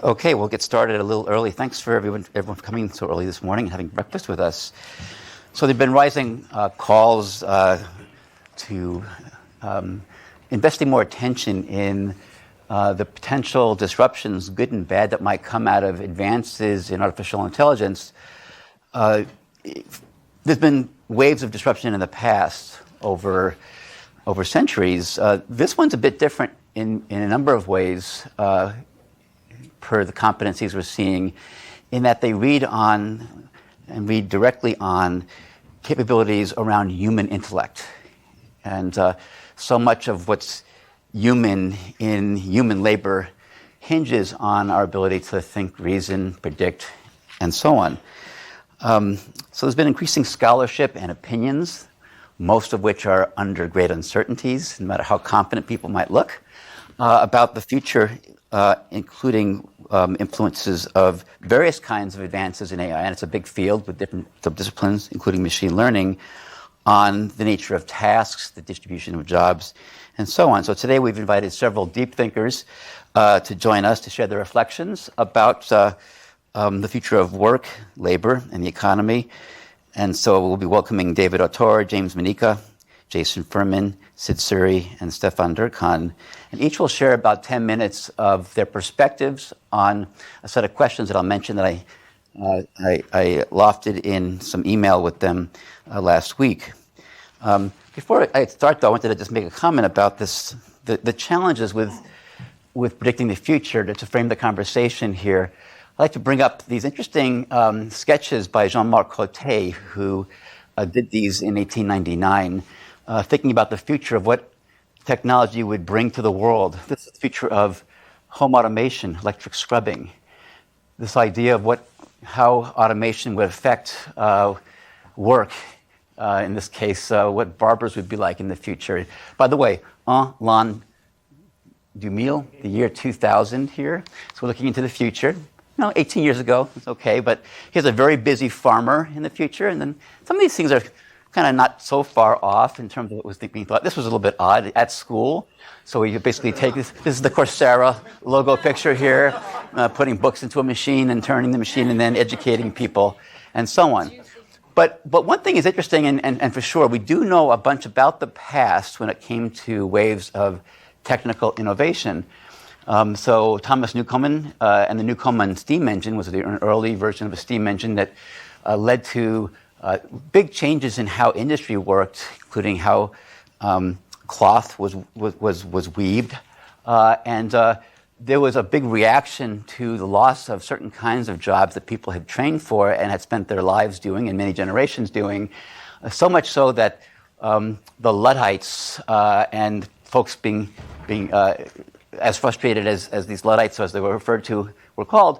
Okay, we'll get started a little early. Thanks for everyone for coming so early this morning and having breakfast with us. So there have been rising calls to investing more attention in the potential disruptions, good and bad, that might come out of advances in artificial intelligence. There's been waves of disruption in the past over centuries. This one's a bit different in a number of ways, per the competencies we're seeing, in that they read directly on capabilities around human intellect. And so much of what's human in human labor hinges on our ability to think, reason, predict, and so on. So there's been increasing scholarship and opinions, most of which are under great uncertainties, no matter how confident people might look, about the future, including influences of various kinds of advances in AI, and it's a big field with different subdisciplines, including machine learning, on the nature of tasks, the distribution of jobs, and so on. So today we've invited several deep thinkers to join us to share their reflections about the future of work, labor, and the economy. And so we'll be welcoming David Autor, James Manyika, Jason Furman, Sid Suri, and Stefan Dercon. And each will share about 10 minutes of their perspectives on a set of questions that I'll mention that I lofted in some email with them last week. Before I start, though, I wanted to just make a comment about this, the challenges with predicting the future. To frame the conversation here, I'd like to bring up these interesting sketches by Jean-Marc Coté, who did these in 1899, thinking about the future of what technology would bring to the world. This is the future of home automation, electric scrubbing. This idea of how automation would affect work. In this case, what barbers would be like in the future. By the way, l'an 2000, the year 2000 here. So we're looking into the future. 18 years ago, it's okay, but here's a very busy farmer in the future, and then some of these things are kind of not so far off in terms of what was being thought. This was a little bit odd at school. So we basically take this is the Coursera logo picture here, putting books into a machine and turning the machine and then educating people and so on. But one thing is interesting, and for sure, we do know a bunch about the past when it came to waves of technical innovation. So Thomas Newcomen and the Newcomen steam engine was an early version of a steam engine that led to big changes in how industry worked, including how cloth was weaved, and there was a big reaction to the loss of certain kinds of jobs that people had trained for and had spent their lives doing and many generations doing, so much so that the Luddites and folks being as frustrated as these Luddites, as they were referred to, were called,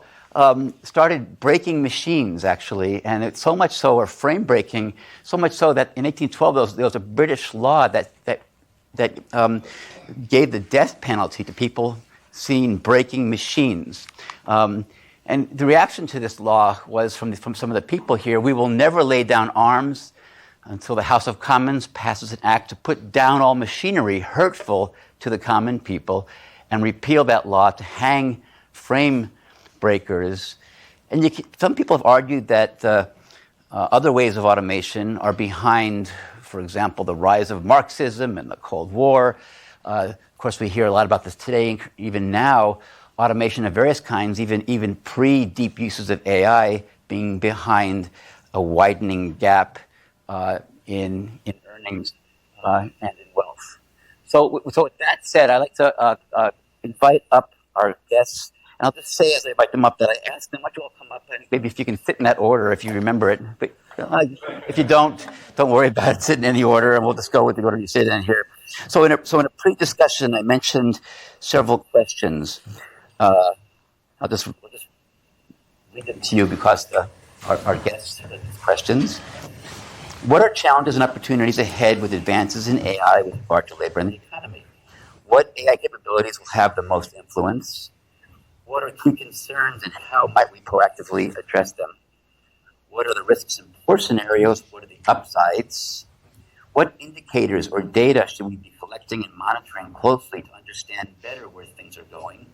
started breaking machines, actually, and it's so much so, or frame breaking, so much so that in 1812 there was a British law that gave the death penalty to people seen breaking machines. And the reaction to this law was from some of the people here: we will never lay down arms until the House of Commons passes an act to put down all machinery hurtful to the common people, and repeal that law to hang frame breakers. And some people have argued that other ways of automation are behind, for example, the rise of Marxism and the Cold War. Of course, we hear a lot about this today, even now, automation of various kinds, even pre-deep uses of AI, being behind a widening gap in earnings and in wealth. So with that said, I'd like to invite up our guests. And I'll just say as I invite them up that I asked them, why don't you all come up, and maybe if you can fit in that order, if you remember it. But if you don't worry about it, sit in any order, and we'll just go with the order you sit in here. So in a pre-discussion, I mentioned several questions. We'll just read them to you because our guests have these questions. What are challenges and opportunities ahead with advances in AI with regard to labor and the economy? What AI capabilities will have the most influence? What are key concerns and how might we proactively address them? What are the risks and poor scenarios? What are the upsides? What indicators or data should we be collecting and monitoring closely to understand better where things are going?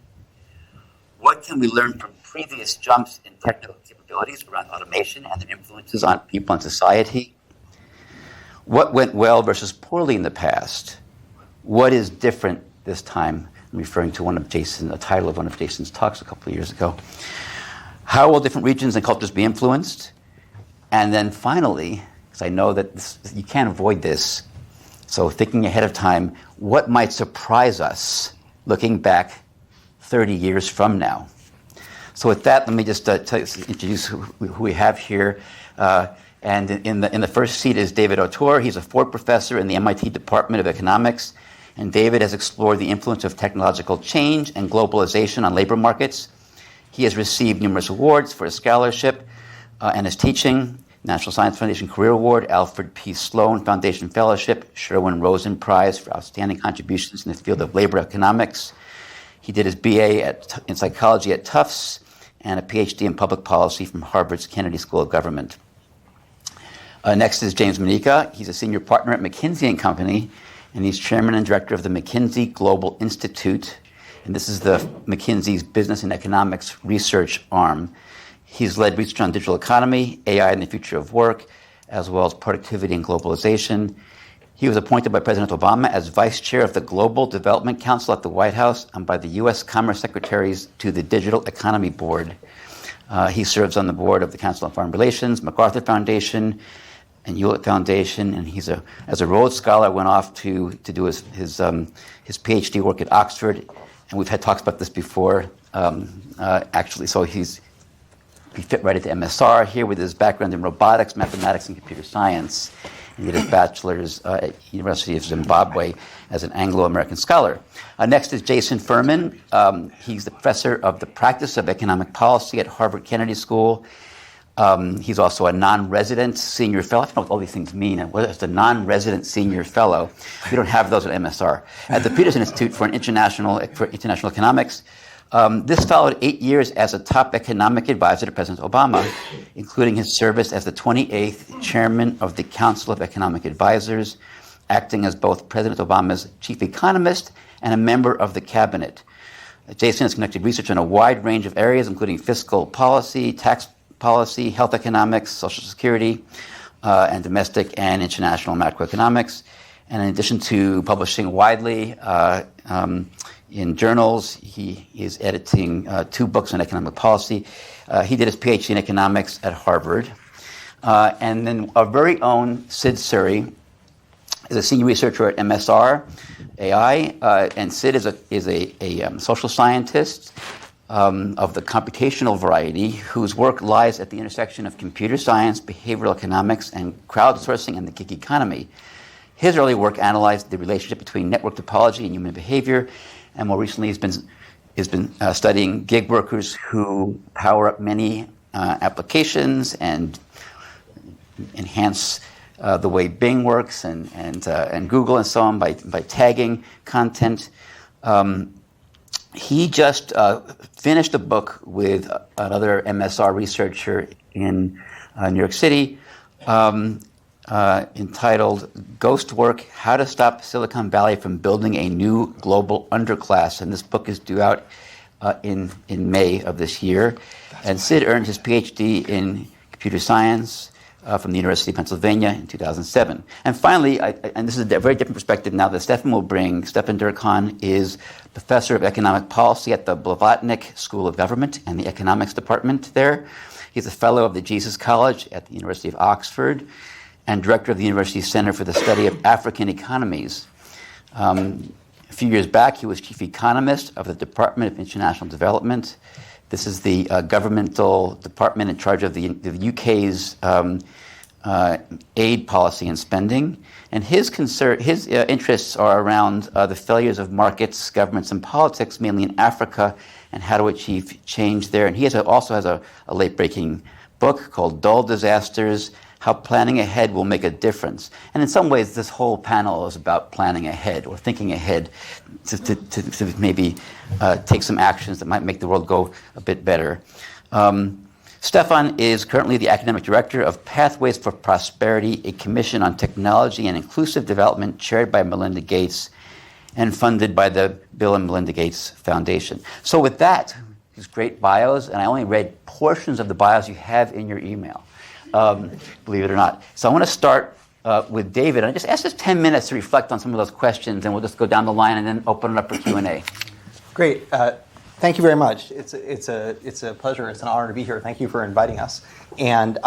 What can we learn from previous jumps in technical capabilities around automation and their influences on people and society? What went well versus poorly in the past? What is different this time? I'm referring to a title of one of Jason's talks a couple of years ago. How will different regions and cultures be influenced? And then finally, because I know that you can't avoid this, so thinking ahead of time, what might surprise us looking back 30 years from now? So with that, let me just introduce who we have here. And in the first seat is David Autor. He's a Ford professor in the MIT Department of Economics. And David has explored the influence of technological change and globalization on labor markets. He has received numerous awards for his scholarship and his teaching: National Science Foundation Career Award, Alfred P. Sloan Foundation Fellowship, Sherwin Rosen Prize for outstanding contributions in the field of labor economics. He did his BA in psychology at Tufts and a PhD in public policy from Harvard's Kennedy School of Government. Next is James Manyika. He's a senior partner at McKinsey & Company, and he's chairman and director of the McKinsey Global Institute. And this is the McKinsey's business and economics research arm. He's led research on digital economy, AI and the future of work, as well as productivity and globalization. He was appointed by President Obama as vice chair of the Global Development Council at the White House and by the U.S. Commerce Secretaries to the Digital Economy Board. He serves on the board of the Council on Foreign Relations, MacArthur Foundation, and Hewlett Foundation, and as a Rhodes Scholar, went off to do his PhD work at Oxford, and we've had talks about this before, actually. So he fit right into MSR here with his background in robotics, mathematics, and computer science. He did his bachelor's at University of Zimbabwe as an Anglo-American scholar. Next is Jason Furman. He's the professor of the practice of economic policy at Harvard Kennedy School. He's also a non-resident senior fellow. I don't know what all these things mean. What is a non-resident senior fellow? We don't have those at MSR. At the Peterson Institute for International Economics. This followed 8 years as a top economic advisor to President Obama, including his service as the 28th chairman of the Council of Economic Advisors, acting as both President Obama's chief economist and a member of the cabinet. Jason has conducted research on a wide range of areas, including fiscal policy, tax policy, health economics, social security, and domestic and international macroeconomics. And in addition to publishing widely in journals, he is editing 2 books on economic policy. He did his PhD in economics at Harvard. And then our very own Sid Suri is a senior researcher at MSR AI, and Sid is a social scientist of the computational variety, whose work lies at the intersection of computer science, behavioral economics, and crowdsourcing and the gig economy. His early work analyzed the relationship between network topology and human behavior, and more recently has been studying gig workers who power up many applications and enhance the way Bing works and Google and so on by tagging content. He just finished a book with another MSR researcher in New York City entitled Ghost Work: How to Stop Silicon Valley from Building a New Global Underclass. And this book is due out in May of this year. And Sid earned his PhD in computer science from the University of Pennsylvania in 2007. And finally, and this is a very different perspective now that Stefan will bring, Stefan Dercon is professor of economic policy at the Blavatnik School of Government and the economics department there. He's a fellow of the Jesus College at the University of Oxford and director of the University's Center for the Study of African Economies. A few years back, he was chief economist of the Department of International Development. This is the governmental department in charge of the UK's aid policy and spending. And his interests are around the failures of markets, governments, and politics, mainly in Africa, and how to achieve change there. And he also has a late-breaking book called Dull Disasters: How Planning Ahead Will Make a Difference. And in some ways, this whole panel is about planning ahead or thinking ahead to maybe take some actions that might make the world go a bit better. Stefan is currently the academic director of Pathways for Prosperity, a commission on technology and inclusive development chaired by Melinda Gates and funded by the Bill and Melinda Gates Foundation. So with that, these great bios, and I only read portions of the bios you have in your email, believe it or not. So I want to start with David. I just ask us 10 minutes to reflect on some of those questions, and we'll just go down the line and then open it up for Q&A. Great. Thank you very much. It's a pleasure. It's an honor to be here. Thank you for inviting us. And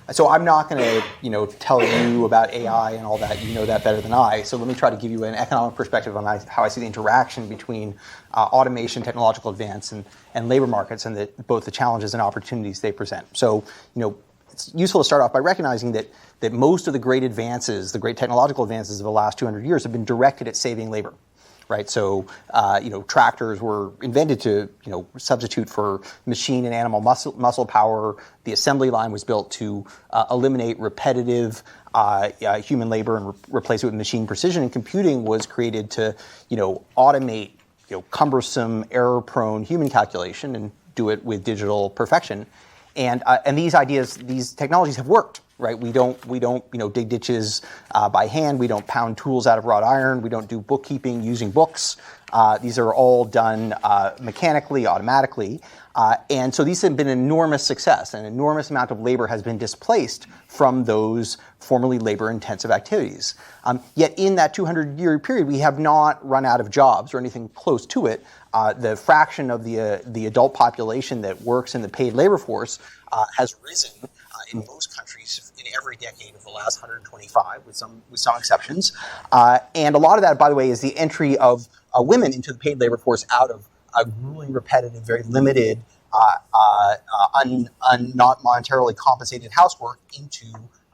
so I'm not going to tell you about AI and all that. You know that better than I. So let me try to give you an economic perspective on how I see the interaction between automation, technological advance, and labor markets, and both the challenges and opportunities they present. So it's useful to start off by recognizing that most of the great advances, the great technological advances of the last 200 years have been directed at saving labor. Right, so tractors were invented to substitute for machine and animal muscle power. The assembly line was built to eliminate repetitive human labor and replace it with machine precision. And computing was created to automate cumbersome, error-prone human calculation and do it with digital perfection. And these technologies have worked. Right, we don't dig ditches by hand. We don't pound tools out of wrought iron. We don't do bookkeeping using books. These are all done mechanically, automatically, and so these have been an enormous success. An enormous amount of labor has been displaced from those formerly labor-intensive activities. Yet in that 200-year period, we have not run out of jobs or anything close to it. The fraction of the adult population that works in the paid labor force has risen in most countries in every decade of the last 125, with some exceptions. And a lot of that, by the way, is the entry of women into the paid labor force out of grueling, repetitive, very limited, not monetarily compensated housework into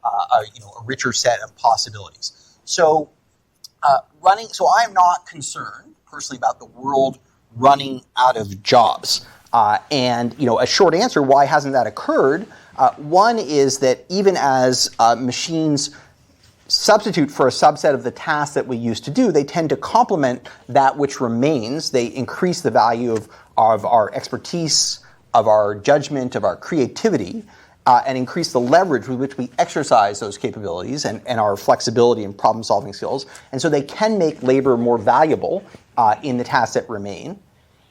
a richer set of possibilities. So so I am not concerned personally about the world running out of jobs. And a short answer, why hasn't that occurred? One is that even as machines substitute for a subset of the tasks that we used to do, they tend to complement that which remains. They increase the value of our expertise, of our judgment, of our creativity, and increase the leverage with which we exercise those capabilities and our flexibility and problem-solving skills. And so they can make labor more valuable in the tasks that remain.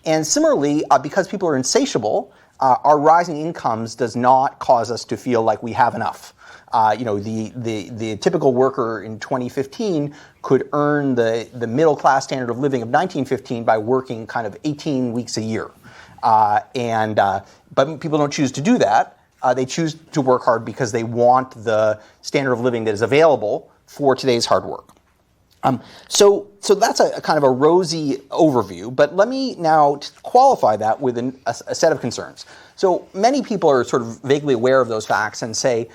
And similarly, because people are insatiable, our rising incomes does not cause us to feel like we have enough. The typical worker in 2015 could earn the middle class standard of living of 1915 by working kind of 18 weeks a year. But people don't choose to do that. They choose to work hard because they want the standard of living that is available for today's hard work. So that's a kind of a rosy overview, but let me now qualify that with a set of concerns. So many people are sort of vaguely aware of those facts and say,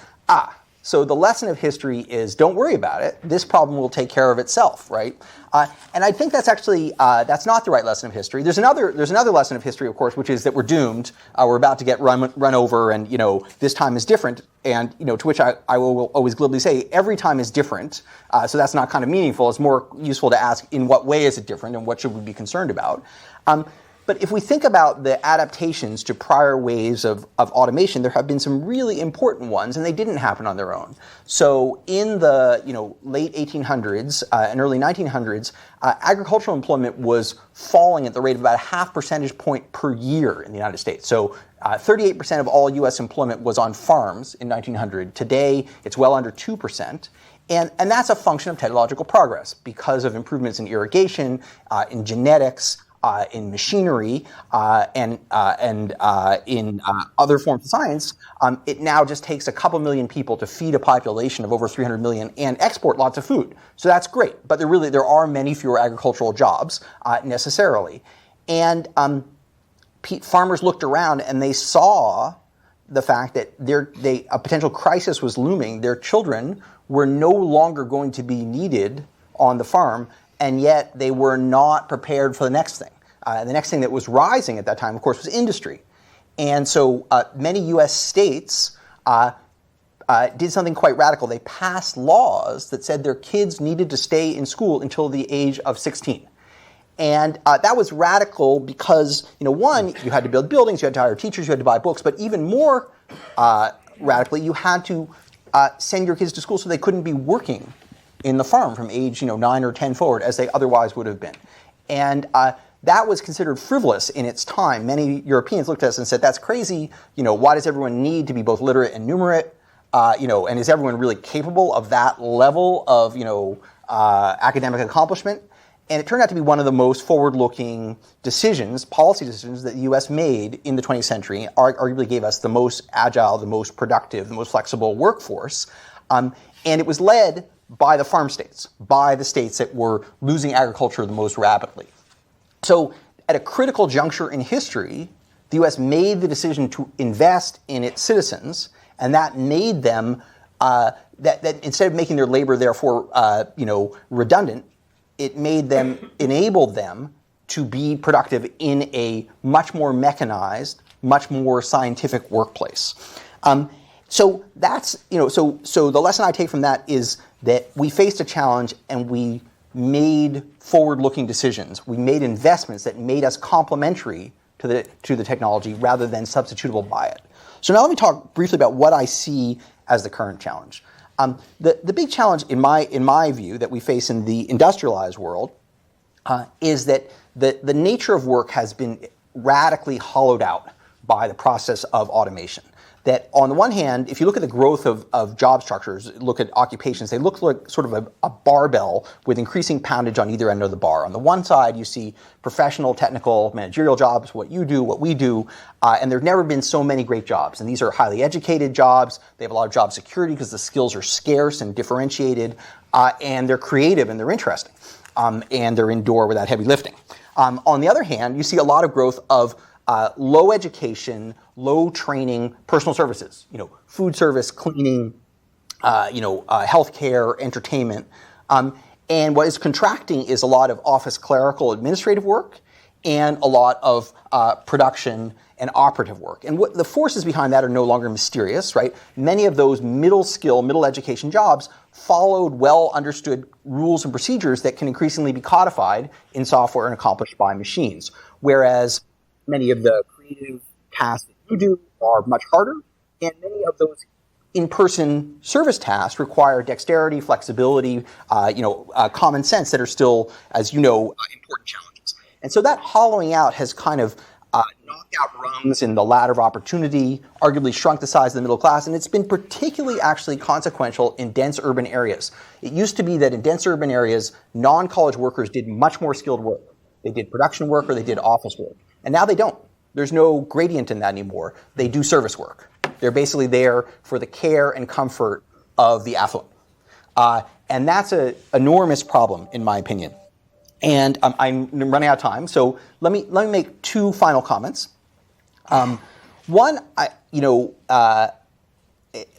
so the lesson of history is don't worry about it. This problem will take care of itself, right? And I think that's actually that's not the right lesson of history. There's another lesson of history, of course, which is that we're doomed. We're about to get run over, and this time is different. And to which I will always glibly say every time is different. So that's not kind of meaningful. It's more useful to ask in what way is it different and what should we be concerned about. But if we think about the adaptations to prior waves of automation, there have been some really important ones, and they didn't happen on their own. So in the late 1800s and early 1900s, agricultural employment was falling at the rate of about a half percentage point per year in the United States. So 38% of all U.S. employment was on farms in 1900. Today, it's well under 2%. And that's a function of technological progress because of improvements in irrigation, in genetics, in machinery, and in other forms of science. It now just takes a couple million people to feed a population of over 300 million and export lots of food. So that's great, but there are many fewer agricultural jobs necessarily. And farmers looked around and they saw the fact that a potential crisis was looming. Their children were no longer going to be needed on the farm, and yet they were not prepared for the next thing. The next thing that was rising at that time, of course, was industry. And so many U.S. states did something quite radical. They passed laws that said their kids needed to stay in school until the age of 16. And that was radical because, one, you had to build buildings, you had to hire teachers, you had to buy books, but even more radically, you had to send your kids to school so they couldn't be working in the farm from age 9 or 10 forward as they otherwise would have been. And that was considered frivolous in its time. Many Europeans looked at us and said, that's crazy. Why does everyone need to be both literate and numerate? And is everyone really capable of that level of, academic accomplishment? And it turned out to be one of the most forward-looking decisions, policy decisions, that the U.S. made in the 20th century, arguably gave us the most agile, the most productive, the most flexible workforce. And it was led by the farm states, by the states that were losing agriculture the most rapidly. So at a critical juncture in history, the U.S. made the decision to invest in its citizens, and that made them, that instead of making their labor therefore, redundant, it enabled them to be productive in a much more mechanized, much more scientific workplace. So that's, so the lesson I take from that is that we faced a challenge and we made forward-looking decisions. We made investments that made us complementary to the technology rather than substitutable by it. So now let me talk briefly about what I see as the current challenge. The big challenge in my view that we face in the industrialized world is that the nature of work has been radically hollowed out by the process of automation. That on the one hand, if you look at the growth of job structures, look at occupations, they look like sort of a barbell with increasing poundage on either end of the bar. On the one side, you see professional, technical, managerial jobs, what you do, what we do, and there have never been so many great jobs. And these are highly educated jobs. They have a lot of job security because the skills are scarce and differentiated, and they're creative and they're interesting, and they're indoor without heavy lifting. On the other hand, you see a lot of growth of low education, low training, personal services, food service, cleaning, healthcare, entertainment. And what is contracting is a lot of office clerical administrative work and a lot of production and operative work. And what the forces behind that are no longer mysterious, right? Many of those middle skill, middle education jobs followed well understood rules and procedures that can increasingly be codified in software and accomplished by machines. Whereas many of the creative tasks that you do are much harder, and many of those in-person service tasks require dexterity, flexibility, common sense that are still, as you know, important challenges. And so that hollowing out has kind of knocked out rungs in the ladder of opportunity, arguably shrunk the size of the middle class, and it's been particularly actually consequential in dense urban areas. It used to be that in dense urban areas, non-college workers did much more skilled work. They did production work or they did office work. And now they don't. There's no gradient in that anymore. They do service work. They're basically there for the care and comfort of the affluent. And that's an enormous problem, in my opinion. And I'm running out of time, so let me make two final comments. One,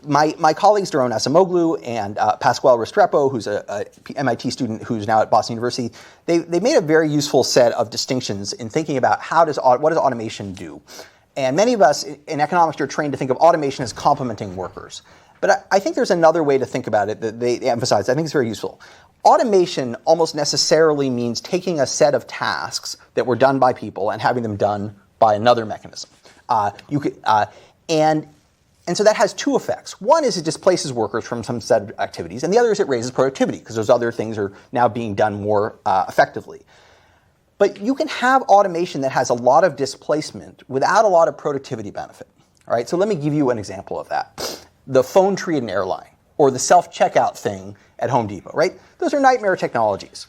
my colleagues Daron Acemoglu and Pasquale Restrepo, who's a MIT student who's now at Boston University, they made a very useful set of distinctions in thinking about what does automation do. And many of us in economics are trained to think of automation as complementing workers. But I think there's another way to think about it that they emphasize. I think it's very useful. Automation almost necessarily means taking a set of tasks that were done by people and having them done by another mechanism. And so that has two effects. One is it displaces workers from some set of activities, and the other is it raises productivity because those other things are now being done more effectively. But you can have automation that has a lot of displacement without a lot of productivity benefit. All right, so let me give you an example of that. The phone tree at an airline, or the self-checkout thing at Home Depot, right? Those are nightmare technologies.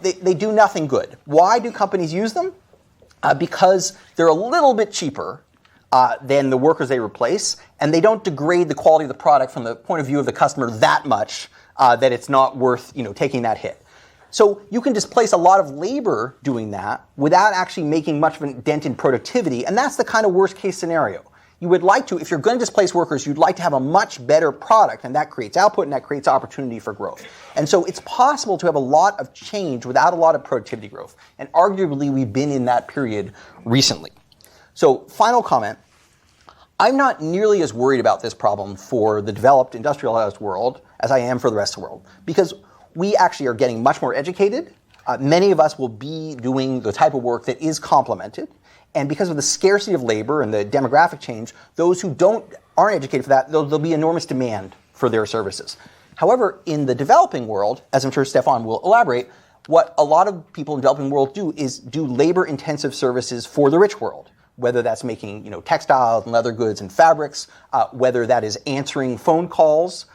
They do nothing good. Why do companies use them? Because they're a little bit cheaper than the workers they replace, and they don't degrade the quality of the product from the point of view of the customer that much that it's not worth taking that hit. So you can displace a lot of labor doing that without actually making much of a dent in productivity, and that's the kind of worst case scenario. You would like to, if you're going to displace workers, you'd like to have a much better product, and that creates output and that creates opportunity for growth. And so it's possible to have a lot of change without a lot of productivity growth, and arguably we've been in that period recently. So final comment, I'm not nearly as worried about this problem for the developed industrialized world as I am for the rest of the world, because we actually are getting much more educated. Many of us will be doing the type of work that is complemented. And because of the scarcity of labor and the demographic change, those who aren't educated for that, there'll be enormous demand for their services. However, in the developing world, as I'm sure Stefan will elaborate, What a lot of people in the developing world do is do labor-intensive services for the rich world, whether that's making textiles and leather goods and fabrics, whether that is answering phone calls,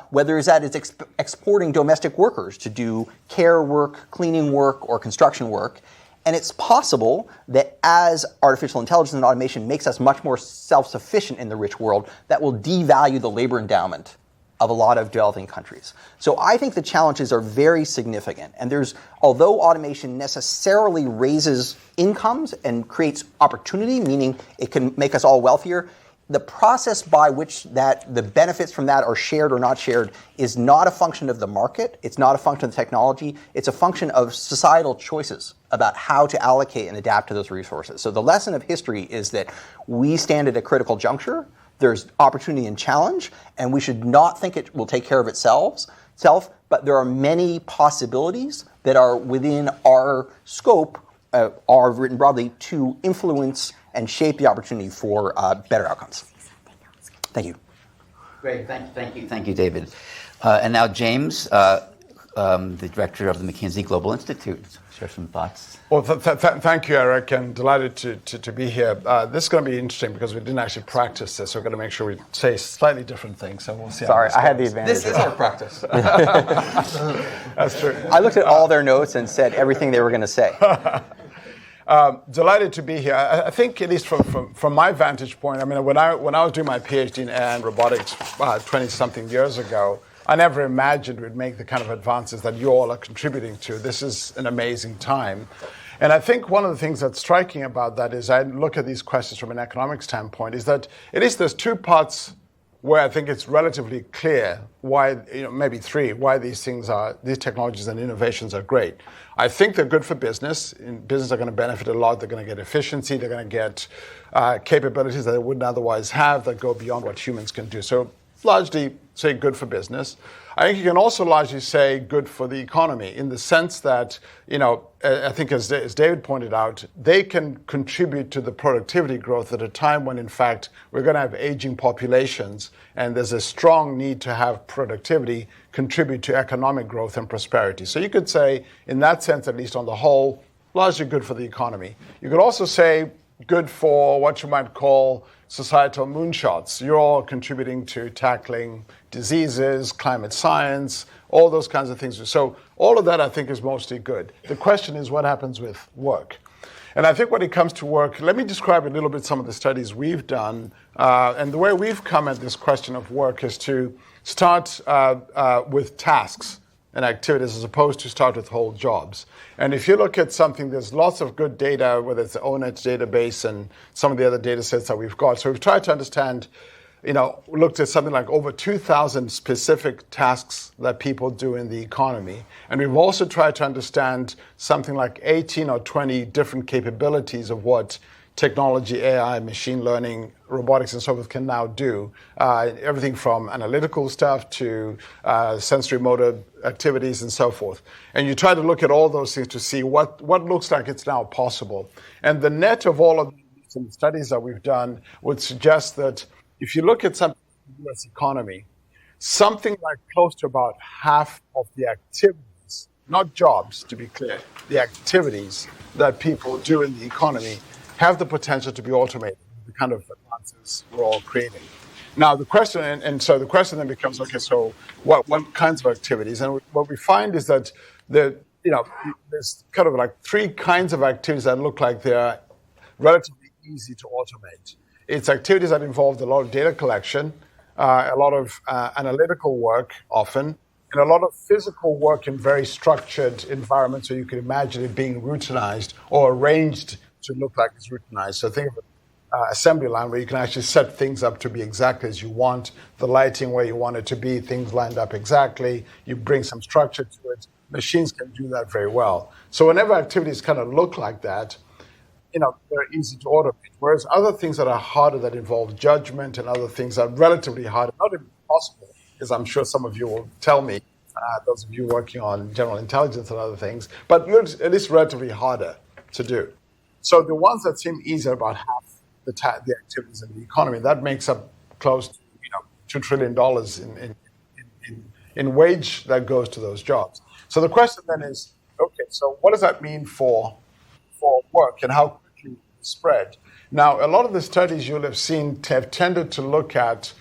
whether that is exporting domestic workers to do care work, cleaning work, or construction work. And it's possible that as artificial intelligence and automation makes us much more self-sufficient in the rich world, that will devalue the labor endowment of a lot of developing countries. So I think the challenges are very significant. And although automation necessarily raises incomes and creates opportunity, meaning it can make us all wealthier, the process by which the benefits from that are shared or not shared is not a function of the market. It's not a function of the technology. It's a function of societal choices about how to allocate and adapt to those resources. So the lesson of history is that we stand at a critical juncture. There's opportunity and challenge, and we should not think it will take care of itself, but there are many possibilities that are within our scope, are written broadly, to influence and shape the opportunity for better outcomes. Thank you. Great, thank you, David. And now James, the director of the McKinsey Global Institute, share some thoughts. Well, thank you, Eric, and delighted to be here. This is going to be interesting because we didn't actually practice this. So we're going to make sure we say slightly different things, and we'll see. Sorry, I had the advantage. This is our practice. That's true. I looked at all their notes and said everything they were going to say. Delighted to be here. I think, at least from my vantage point, I mean, when I was doing my PhD in AI and robotics 20-something years ago, I never imagined we'd make the kind of advances that you all are contributing to. This is an amazing time. And I think one of the things that's striking about that is I look at these questions from an economic standpoint, is that at least there's two parts where I think it's relatively clear why, maybe three, why these technologies and innovations are great. I think they're good for business. In business, they're going to benefit a lot. They're going to get efficiency. They're going to get capabilities that they wouldn't otherwise have that go beyond what humans can do. So largely say good for business. I think you can also largely say good for the economy in the sense that, I think as David pointed out, they can contribute to the productivity growth at a time when, in fact, we're going to have aging populations and there's a strong need to have productivity contribute to economic growth and prosperity. So you could say, in that sense, at least on the whole, largely good for the economy. You could also say good for what you might call societal moonshots. You're all contributing to tackling diseases, climate science, all those kinds of things. So all of that, I think, is mostly good. The question is what happens with work. And I think when it comes to work, let me describe a little bit some of the studies we've done. And the way we've come at this question of work is to start with tasks and activities as opposed to start with whole jobs. And if you look at something, there's lots of good data, whether it's the ONET database and some of the other data sets that we've got. So we've tried to understand, looked at something like over 2,000 specific tasks that people do in the economy. And we've also tried to understand something like 18 or 20 different capabilities of what technology, AI, machine learning, robotics, and so forth can now do. Everything from analytical stuff to sensory motor activities and so forth. And you try to look at all those things to see what looks like it's now possible. And the net of all of the studies that we've done would suggest that if you look at something in the US economy, something like close to about half of the activities, not jobs to be clear, the activities that people do in the economy have the potential to be automated, the kind of advances we're all creating. Now, the question, and so the question then becomes, okay, so what kinds of activities? And what we find is that there's kind of like three kinds of activities that look like they're relatively easy to automate. It's activities that involve a lot of data collection, a lot of analytical work often, and a lot of physical work in very structured environments, so you can imagine it being routinized or arranged to look like it's routinized. So think of an assembly line where you can actually set things up to be exactly as you want, the lighting where you want it to be, things lined up exactly, you bring some structure to it. Machines can do that very well. So whenever activities kind of look like that, they're easy to automate. Whereas other things that are harder, that involve judgment and other things that are relatively harder, not impossible, as I'm sure some of you will tell me, those of you working on general intelligence and other things, but at least relatively harder to do. So the ones that seem easier, about half the activities in the economy, that makes up close to $2 trillion in wage that goes to those jobs. So the question then is, okay, so what does that mean for work and how quickly it spread? Now, a lot of the studies you'll have seen have tended to look at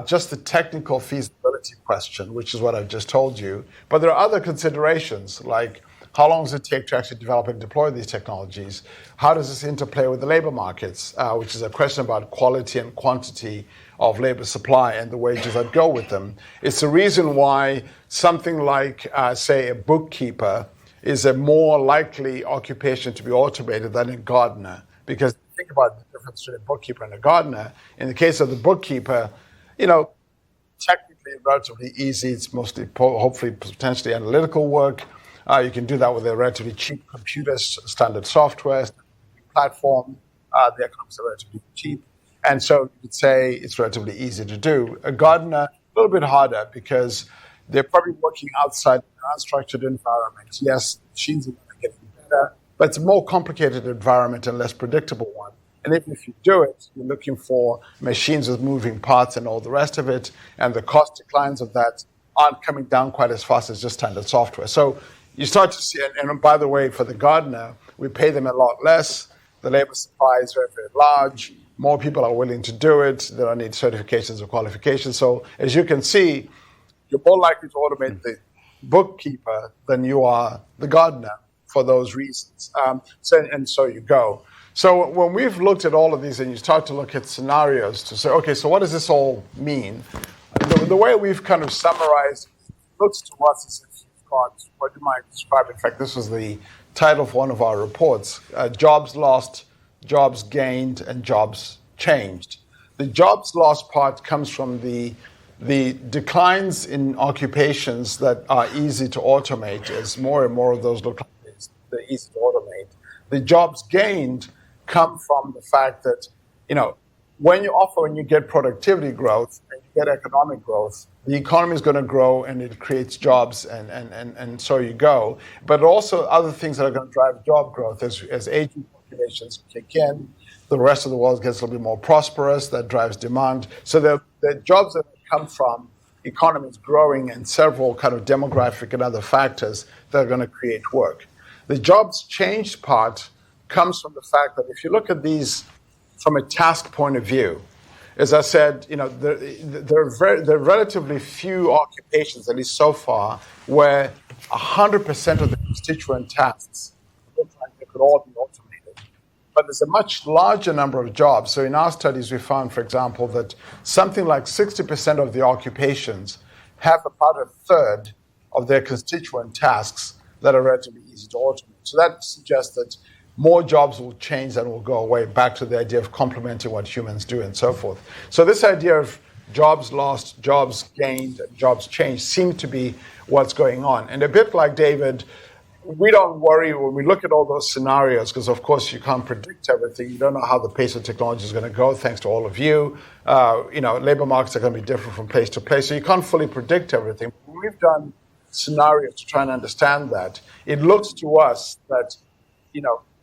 just the technical feasibility question, which is what I've just told you. But there are other considerations, like how long does it take to actually develop and deploy these technologies? How does this interplay with the labor markets, which is a question about quality and quantity of labor supply and the wages that go with them. It's the reason why something like, say, a bookkeeper is a more likely occupation to be automated than a gardener. Because think about the difference between a bookkeeper and a gardener. In the case of the bookkeeper, technically relatively easy. It's mostly, hopefully, potentially analytical work. You can do that with a relatively cheap computer, standard software, platform. The economics are relatively cheap. And so you could say it's relatively easy to do. A gardener, a little bit harder because they're probably working outside an unstructured environment. Yes, machines are getting better, but it's a more complicated environment and less predictable one. And even if you do it, you're looking for machines with moving parts and all the rest of it, and the cost declines of that aren't coming down quite as fast as just standard software. So you start to see, and by the way, for the gardener, we pay them a lot less. The labor supply is very, very large. More people are willing to do it. They don't need certifications or qualifications. So as you can see, you're more likely to automate the bookkeeper than you are the gardener for those reasons. So you go. So when we've looked at all of these and you start to look at scenarios to say, okay, so what does this all mean? The way we've kind of summarized looks to us as if you've got what you might describe. In fact, this was the title of one of our reports, jobs lost, jobs gained, and jobs changed. The jobs lost part comes from the declines in occupations that are easy to automate, as more and more of those look like they're easy to automate. The jobs gained come from the fact that, when you get productivity growth and you get economic growth, the economy is going to grow and it creates jobs and so you go. But also other things that are going to drive job growth as aging populations kick in, the rest of the world gets a little bit more prosperous, that drives demand. So the jobs that come from economies growing and several kind of demographic and other factors that are going to create work. The jobs changed part comes from the fact that if you look at these from a task point of view, as I said, there are relatively few occupations, at least so far, where 100% of the constituent tasks look like they could all be automated. But there's a much larger number of jobs. So in our studies, we found, for example, that something like 60% of the occupations have about a third of their constituent tasks that are relatively easy to automate. So that suggests that more jobs will change than will go away, back to the idea of complementing what humans do and so forth. So this idea of jobs lost, jobs gained, and jobs changed seem to be what's going on. And a bit like David, we don't worry when we look at all those scenarios, because of course you can't predict everything. You don't know how the pace of technology is going to go, thanks to all of you. Labor markets are going to be different from place to place, so you can't fully predict everything. When we've done scenarios to try and understand that, it looks to us that,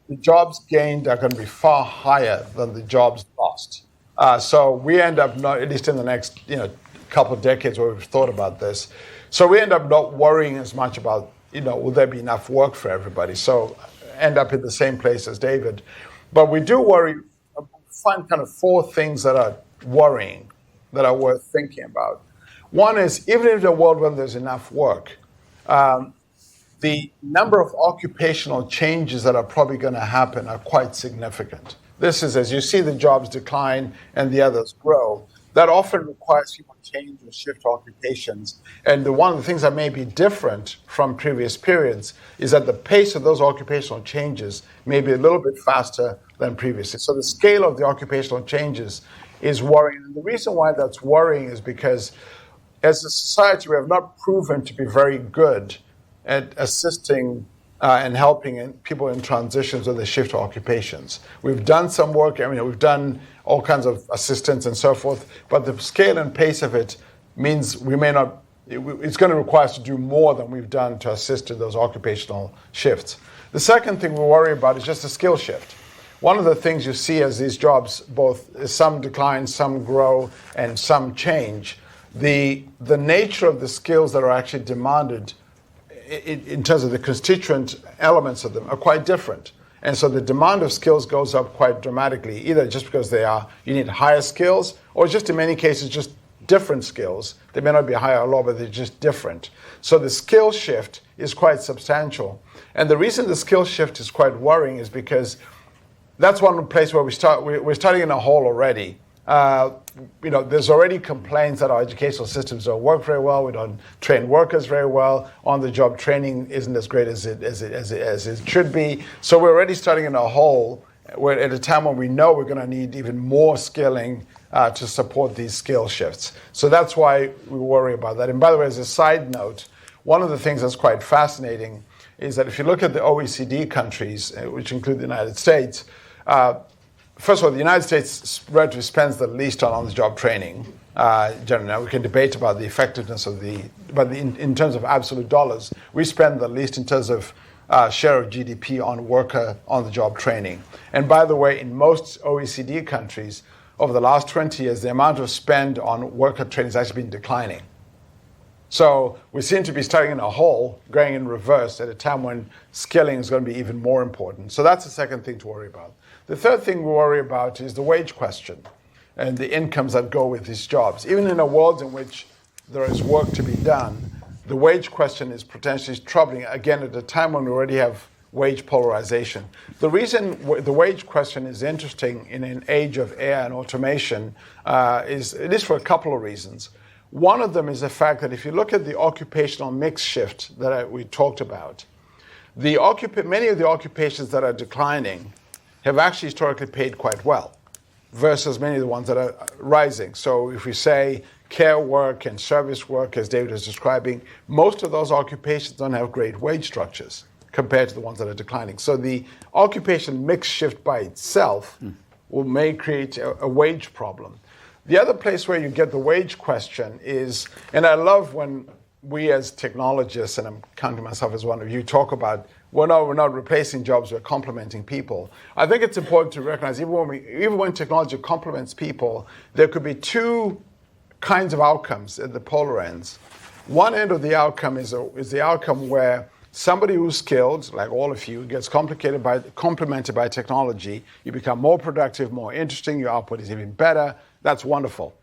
the jobs gained are going to be far higher than the jobs lost. So we end up not, at least in the next couple of decades where we've thought about this, so we end up not worrying as much about, will there be enough work for everybody? So end up in the same place as David. But we do worry, find kind of four things that are worrying, that are worth thinking about. One is, even in a world where there's enough work, the number of occupational changes that are probably going to happen are quite significant. This is, as you see the jobs decline and the others grow, that often requires people to change or shift occupations. And one of the things that may be different from previous periods is that the pace of those occupational changes may be a little bit faster than previously. So the scale of the occupational changes is worrying. And the reason why that's worrying is because as a society, we have not proven to be very good at assisting and helping people in transitions when they shift occupations. We've done some work, we've done all kinds of assistance and so forth, but the scale and pace of it means we may not, it's going to require us to do more than we've done to assist in those occupational shifts. The second thing we worry about is just the skill shift. One of the things you see as these jobs, both some decline, some grow, and some change, the nature of the skills that are actually demanded in terms of the constituent elements of them, are quite different. And so the demand of skills goes up quite dramatically, either just because you need higher skills, or just in many cases, just different skills. They may not be higher or lower, but they're just different. So the skill shift is quite substantial. And the reason the skill shift is quite worrying is because that's one place where we're starting in a hole already. There's already complaints that our educational systems don't work very well. We don't train workers very well. On-the-job training isn't as great as it should be. So we're already starting in a hole where at a time when we know we're going to need even more skilling to support these skill shifts. So that's why we worry about that. And by the way, as a side note, one of the things that's quite fascinating is that if you look at the OECD countries, which include the United States, first of all, the United States relatively spends the least on the-job training. Generally, now we can debate about the effectiveness of but in terms of absolute dollars, we spend the least in terms of share of GDP on worker on-the-job training. And by the way, in most OECD countries, over the last 20 years, the amount of spend on worker training has actually been declining. So we seem to be starting in a hole, going in reverse at a time when skilling is going to be even more important. So that's the second thing to worry about. The third thing we worry about is the wage question and the incomes that go with these jobs. Even in a world in which there is work to be done, the wage question is potentially troubling, again, at a time when we already have wage polarization. The reason the wage question is interesting in an age of AI and automation is for a couple of reasons. One of them is the fact that if you look at the occupational mix shift that we talked about, many of the occupations that are declining have actually historically paid quite well versus many of the ones that are rising. So if we say care work and service work, as David was describing, most of those occupations don't have great wage structures compared to the ones that are declining. So the occupation mix shift by itself may create a wage problem. The other place where you get the wage question is, and I love when we as technologists, and I'm counting myself as one of you, talk about, we're not replacing jobs, we're complementing people. I think it's important to recognize, even when technology complements people, there could be two kinds of outcomes at the polar ends. One end of the outcome is the outcome where somebody who's skilled, like all of you, gets complemented by technology. You become more productive, more interesting, your output is even better. That's wonderful.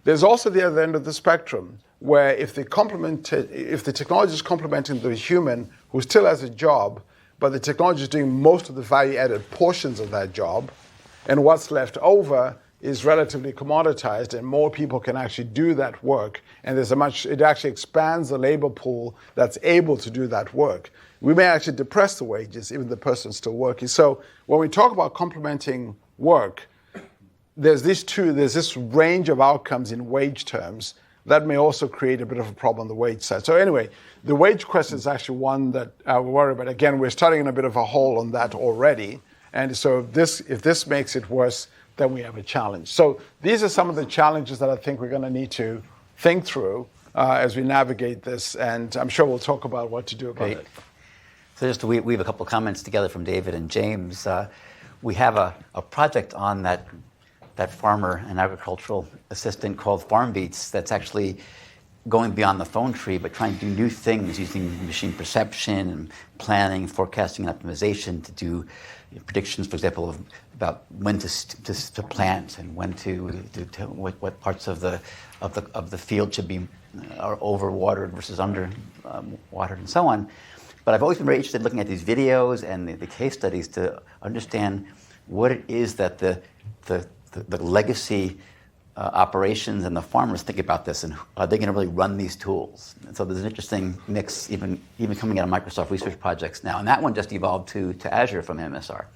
There's also the other end of the spectrum, where if the technology is complementing the human who still has a job, but the technology is doing most of the value-added portions of that job, and what's left over is relatively commoditized, and more people can actually do that work, and it actually expands the labor pool that's able to do that work. We may actually depress the wages, even the person's still working. So when we talk about complementing work, there's this range of outcomes in wage terms that may also create a bit of a problem on the wage side. So anyway, the wage question is actually one that we worry about. Again, we're starting in a bit of a hole on that already. And so if this makes it worse, then we have a challenge. So these are some of the challenges that I think we're going to need to think through as we navigate this. And I'm sure we'll talk about what to do about it. So just to weave a couple of comments together from David and James, we have a project on that farmer and agricultural assistant called FarmBeats that's actually going beyond the phone tree, but trying to do new things using machine perception and planning, forecasting, and optimization to do predictions, for example, about when to plant and when what parts of the field should be are overwatered versus under watered and so on. But I've always been very interested in looking at these videos and the case studies to understand what it is that the legacy operations and the farmers think about this, and are they going to really run these tools? And so there's an interesting mix, even coming out of Microsoft research projects now, and that one just evolved to Azure from MSR.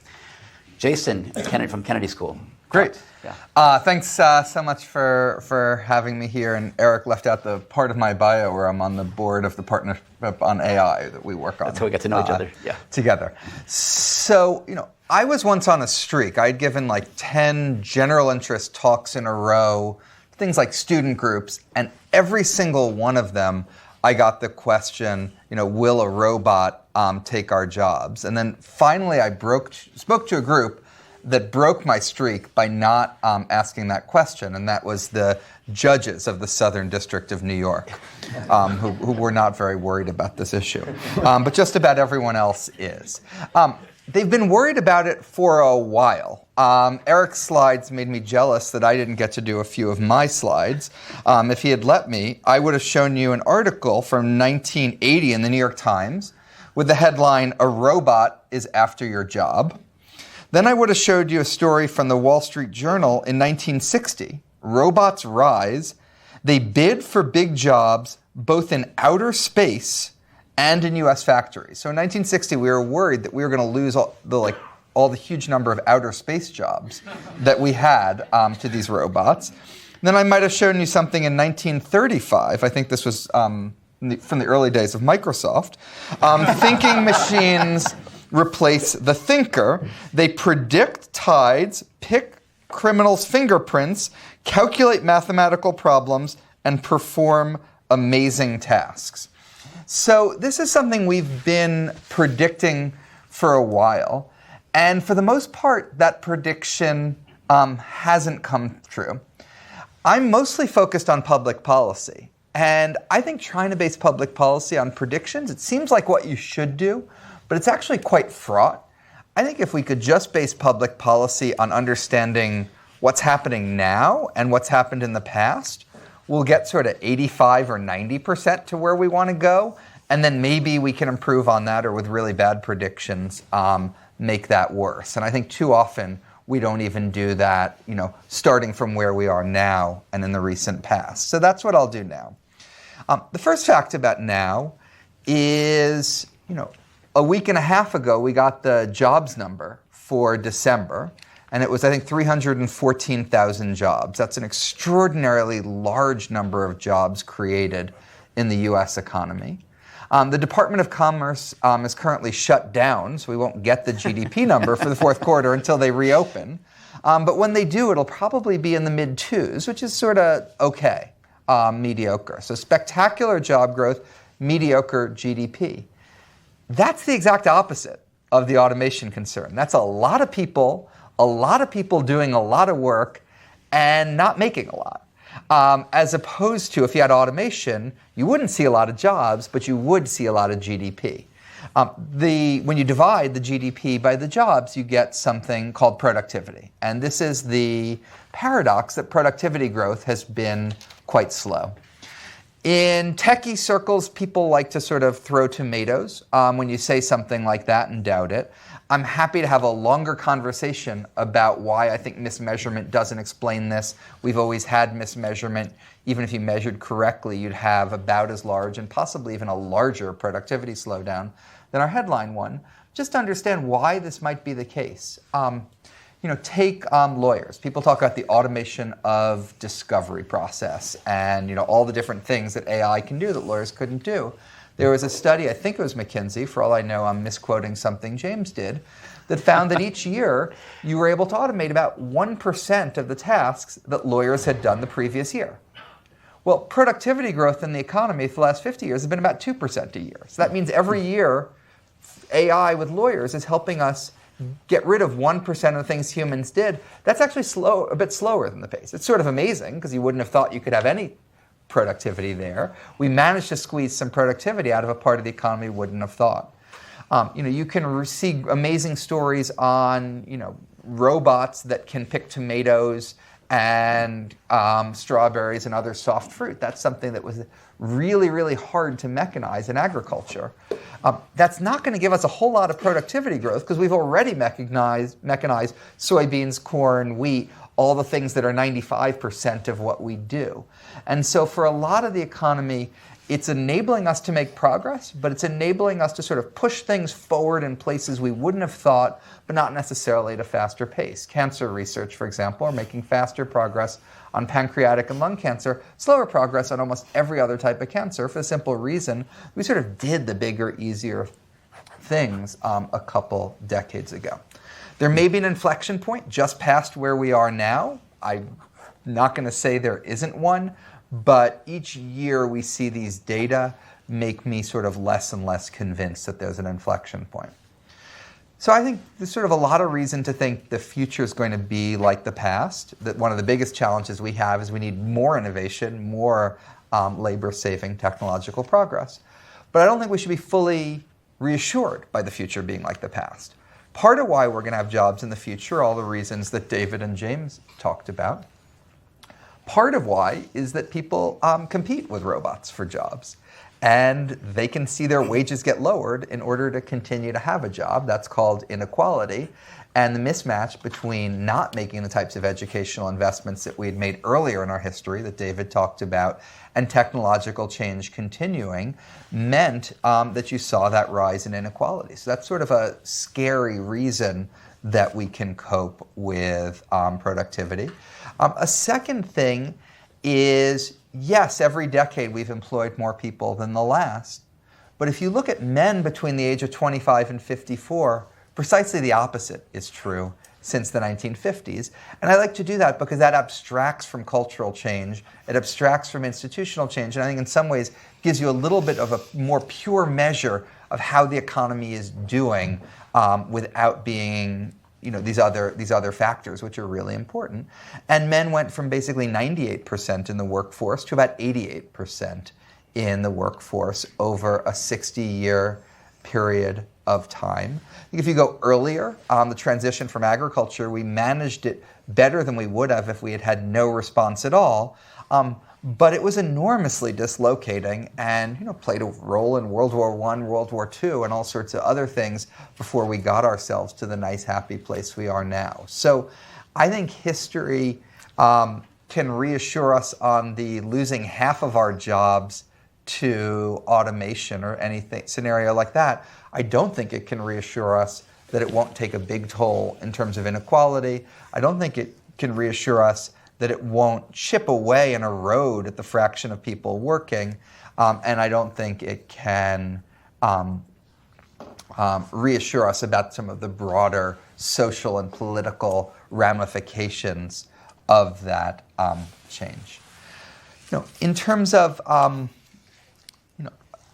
Jason from Kennedy School. Great. Yeah. Thanks so much for having me here. And Eric left out the part of my bio where I'm on the board of the partnership on AI that we work on. That's how we get to know each other. Together. So, I was once on a streak. I'd given like 10 general interest talks in a row, things like student groups, and every single one of them, I got the question, will a robot take our jobs? And then finally I spoke to a group that broke my streak by not asking that question, and that was the judges of the Southern District of New York, who were not very worried about this issue. But just about everyone else is. They've been worried about it for a while. Eric's slides made me jealous that I didn't get to do a few of my slides. If he had let me, I would have shown you an article from 1980 in the New York Times with the headline, "A Robot is After Your Job." Then I would have showed you a story from the Wall Street Journal in 1960. Robots rise. They bid for big jobs both in outer space and in U.S. factories. So in 1960, we were worried that we were going to lose all the huge number of outer space jobs that we had to these robots. Then I might have shown you something in 1935. I think this was from the early days of Microsoft. Thinking machines replace the thinker. They predict tides, pick criminals' fingerprints, calculate mathematical problems, and perform amazing tasks. So this is something we've been predicting for a while. And for the most part, that prediction hasn't come true. I'm mostly focused on public policy. And I think trying to base public policy on predictions, it seems like what you should do, but it's actually quite fraught. I think if we could just base public policy on understanding what's happening now and what's happened in the past, we'll get sort of 85 or 90% to where we want to go, and then maybe we can improve on that, or with really bad predictions, make that worse. And I think too often we don't even do that, starting from where we are now and in the recent past. So that's what I'll do now. The first fact about now is, a week and a half ago we got the jobs number for December. And it was, I think, 314,000 jobs. That's an extraordinarily large number of jobs created in the U.S. economy. The Department of Commerce is currently shut down, so we won't get the GDP number for the fourth quarter until they reopen. But when they do, it'll probably be in the mid-twos, which is sort of okay, mediocre. So spectacular job growth, mediocre GDP. That's the exact opposite of the automation concern. That's a lot of people doing a lot of work and not making a lot. As opposed to if you had automation, you wouldn't see a lot of jobs, but you would see a lot of GDP. When you divide the GDP by the jobs, you get something called productivity. And this is the paradox that productivity growth has been quite slow. In techie circles, people like to sort of throw tomatoes when you say something like that and doubt it. I'm happy to have a longer conversation about why I think mismeasurement doesn't explain this. We've always had mismeasurement. Even if you measured correctly, you'd have about as large and possibly even a larger productivity slowdown than our headline one. Just to understand why this might be the case. Take lawyers. People talk about the automation of discovery process and all the different things that AI can do that lawyers couldn't do. There was a study, I think it was McKinsey, for all I know I'm misquoting something James did, that found that each year you were able to automate about 1% of the tasks that lawyers had done the previous year. Well, productivity growth in the economy for the last 50 years has been about 2% a year. So that means every year AI with lawyers is helping us get rid of 1% of the things humans did. That's actually a bit slower than the pace. It's sort of amazing because you wouldn't have thought you could have any productivity there. We managed to squeeze some productivity out of a part of the economy we wouldn't have thought. You can see amazing stories on robots that can pick tomatoes and strawberries and other soft fruit. That's something that was really, really hard to mechanize in agriculture. That's not going to give us a whole lot of productivity growth because we've already mechanized soybeans, corn, wheat, all the things that are 95% of what we do. And so for a lot of the economy, it's enabling us to make progress, but it's enabling us to sort of push things forward in places we wouldn't have thought, but not necessarily at a faster pace. Cancer research, for example, are making faster progress on pancreatic and lung cancer, slower progress on almost every other type of cancer for the simple reason we sort of did the bigger, easier things a couple decades ago. There may be an inflection point just past where we are now. I'm not going to say there isn't one, but each year we see these data make me sort of less and less convinced that there's an inflection point. So I think there's sort of a lot of reason to think the future is going to be like the past. That one of the biggest challenges we have is we need more innovation, more labor-saving technological progress. But I don't think we should be fully reassured by the future being like the past. Part of why we're going to have jobs in the future are all the reasons that David and James talked about. Part of why is that people compete with robots for jobs. And they can see their wages get lowered in order to continue to have a job. That's called inequality. And the mismatch between not making the types of educational investments that we had made earlier in our history that David talked about and technological change continuing meant that you saw that rise in inequality. So that's sort of a scary reason that we can cope with productivity. A second thing is, yes, every decade we've employed more people than the last. But if you look at men between the age of 25 and 54, precisely the opposite is true since the 1950s. And I like to do that because that abstracts from cultural change. It abstracts from institutional change. And I think in some ways gives you a little bit of a more pure measure of how the economy is doing without being these other factors, which are really important. And men went from basically 98% in the workforce to about 88% in the workforce over a 60-year period of time. I think if you go earlier, the transition from agriculture, we managed it better than we would have if we had had no response at all. But it was enormously dislocating and played a role in World War I, World War II, and all sorts of other things before we got ourselves to the nice, happy place we are now. So I think history can reassure us on the losing half of our jobs to automation or anything scenario like that. I don't think it can reassure us that it won't take a big toll in terms of inequality. I don't think it can reassure us that it won't chip away and erode at the fraction of people working. And I don't think it can reassure us about some of the broader social and political ramifications of that change. In terms of,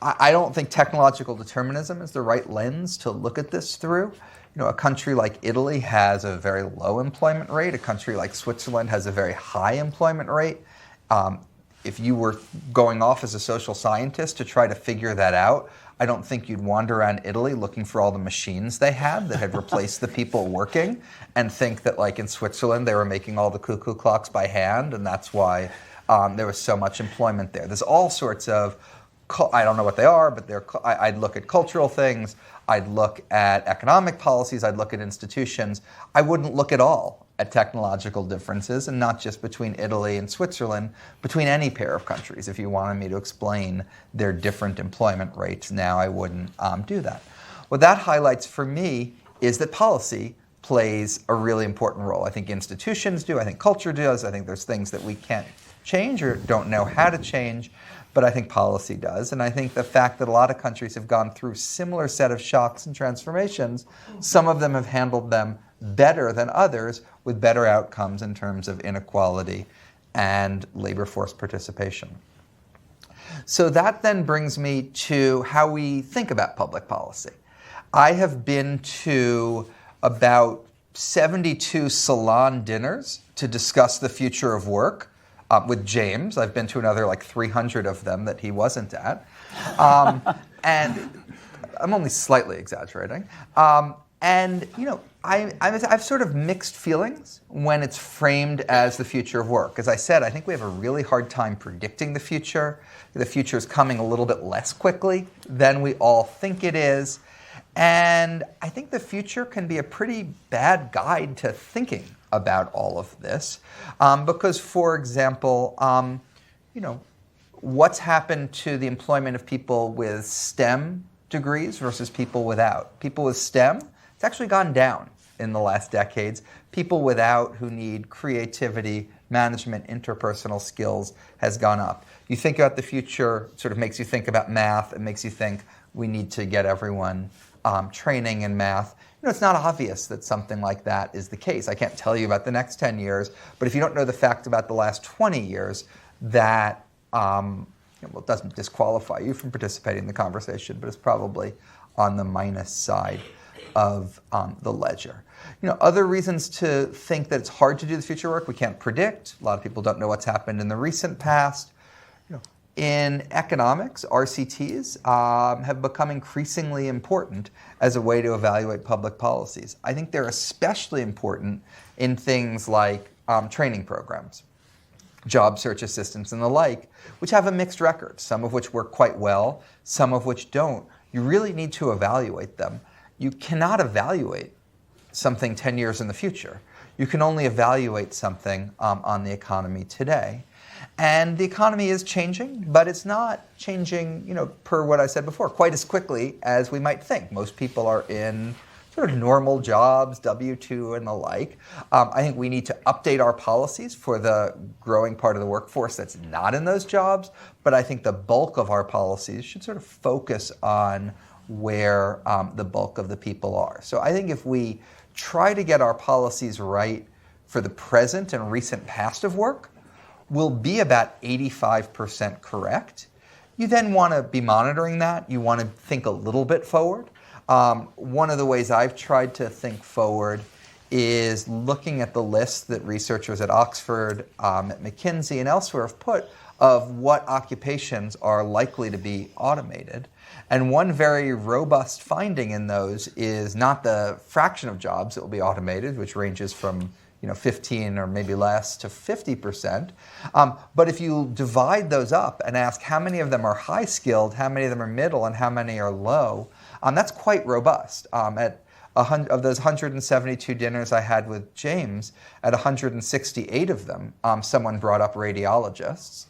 I don't think technological determinism is the right lens to look at this through. A country like Italy has a very low employment rate. A country like Switzerland has a very high employment rate. If you were going off as a social scientist to try to figure that out, I don't think you'd wander around Italy looking for all the machines they had that had replaced the people working and think that, like in Switzerland, they were making all the cuckoo clocks by hand, and that's why there was so much employment there. There's all sorts of, I don't know what they are, but I'd look at cultural things, I'd look at economic policies, I'd look at institutions. I wouldn't look at all at technological differences, and not just between Italy and Switzerland, between any pair of countries. If you wanted me to explain their different employment rates now, I wouldn't do that. What that highlights for me is that policy plays a really important role. I think institutions do, I think culture does, I think there's things that we can't change or don't know how to change, but I think policy does. And I think the fact that a lot of countries have gone through similar set of shocks and transformations, some of them have handled them better than others with better outcomes in terms of inequality and labor force participation. So that then brings me to how we think about public policy. I have been to about 72 salon dinners to discuss the future of work. With James, I've been to another like 300 of them that he wasn't at. And I'm only slightly exaggerating. And I've sort of mixed feelings when it's framed as the future of work. As I said, I think we have a really hard time predicting the future. The future is coming a little bit less quickly than we all think it is. And I think the future can be a pretty bad guide to thinking about all of this. Because, for example, what's happened to the employment of people with STEM degrees versus people without? People with STEM, it's actually gone down in the last decades. People without, who need creativity, management, interpersonal skills, has gone up. You think about the future, it sort of makes you think about math. It makes you think we need to get everyone training in math. It's not obvious that something like that is the case. I can't tell you about the next 10 years, but if you don't know the fact about the last 20 years, that it doesn't disqualify you from participating in the conversation, but it's probably on the minus side. of the ledger. Other reasons to think that it's hard to do the future work, we can't predict. A lot of people don't know what's happened in the recent past. In economics, RCTs have become increasingly important as a way to evaluate public policies. I think they're especially important in things like training programs, job search assistance and the like, which have a mixed record, some of which work quite well, some of which don't. You really need to evaluate them. You cannot evaluate something 10 years in the future. You can only evaluate something on the economy today. And the economy is changing, but it's not changing, per what I said before, quite as quickly as we might think. Most people are in sort of normal jobs, W-2 and the like. I think we need to update our policies for the growing part of the workforce that's not in those jobs, but I think the bulk of our policies should sort of focus on where the bulk of the people are. So I think if we try to get our policies right for the present and recent past of work, we'll be about 85% correct. You then want to be monitoring that. You want to think a little bit forward. One of the ways I've tried to think forward is looking at the list that researchers at Oxford, at McKinsey, and elsewhere have put of what occupations are likely to be automated. And one very robust finding in those is not the fraction of jobs that will be automated, which ranges from 15 or maybe less to 50%. But if you divide those up and ask how many of them are high skilled, how many of them are middle, and how many are low, that's quite robust. Of those 172 dinners I had with James, at 168 of them, someone brought up radiologists.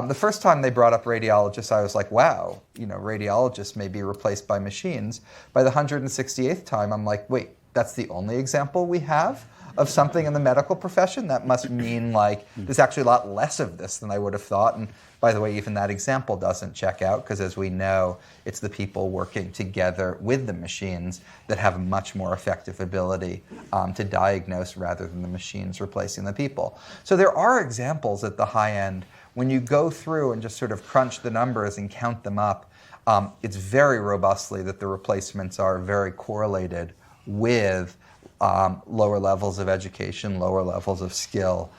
The first time they brought up radiologists, I was like, wow, radiologists may be replaced by machines. By the 168th time, I'm like, wait, that's the only example we have of something in the medical profession? That must mean there's actually a lot less of this than I would have thought. And by the way, even that example doesn't check out because, as we know, it's the people working together with the machines that have a much more effective ability to diagnose rather than the machines replacing the people. So there are examples at the high end. When you go through and just sort of crunch the numbers and count them up, it's very robustly that the replacements are very correlated with lower levels of education, lower levels of skill,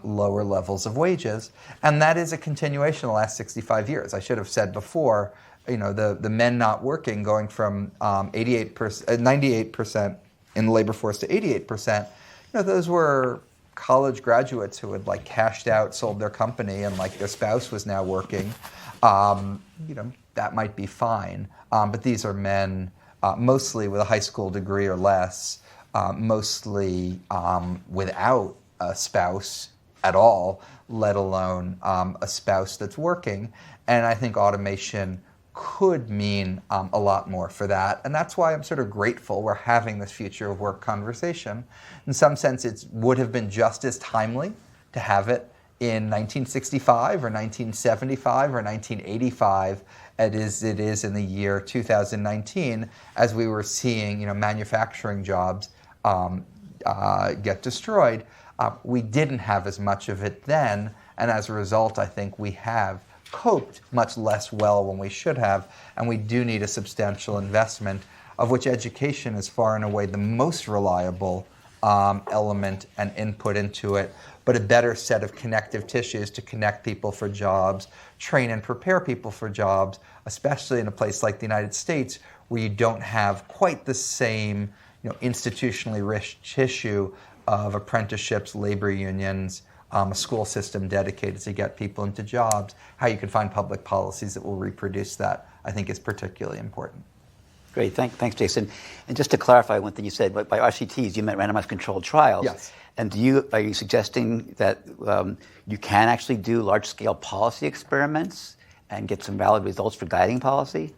lower levels of wages. And that is a continuation of the last 65 years. I should have said before, the men not working going from 98% in the labor force to 88%, those were college graduates who had cashed out, sold their company, and their spouse was now working. That might be fine. But these are men mostly with a high school degree or less, mostly without a spouse at all, let alone a spouse that's working. And I think automation could mean a lot more for that. And that's why I'm sort of grateful we're having this future of work conversation. In some sense, it would have been just as timely to have it in 1965 or 1975 or 1985 as it is in the year 2019, as we were seeing manufacturing jobs get destroyed. We didn't have as much of it then, and as a result, I think we have coped much less well when we should have, and we do need a substantial investment, of which education is far and away the most reliable element and input into it, but a better set of connective tissues to connect people for jobs, train and prepare people for jobs, especially in a place like the United States where you don't have quite the same institutionally rich tissue of apprenticeships, labor unions, a school system dedicated to get people into jobs. How you can find public policies that will reproduce that, I think, is particularly important. Great, thanks, Jason. And just to clarify one thing you said, by RCTs, you meant randomized controlled trials. Yes. And are you suggesting that you can actually do large-scale policy experiments and get some valid results for guiding policy?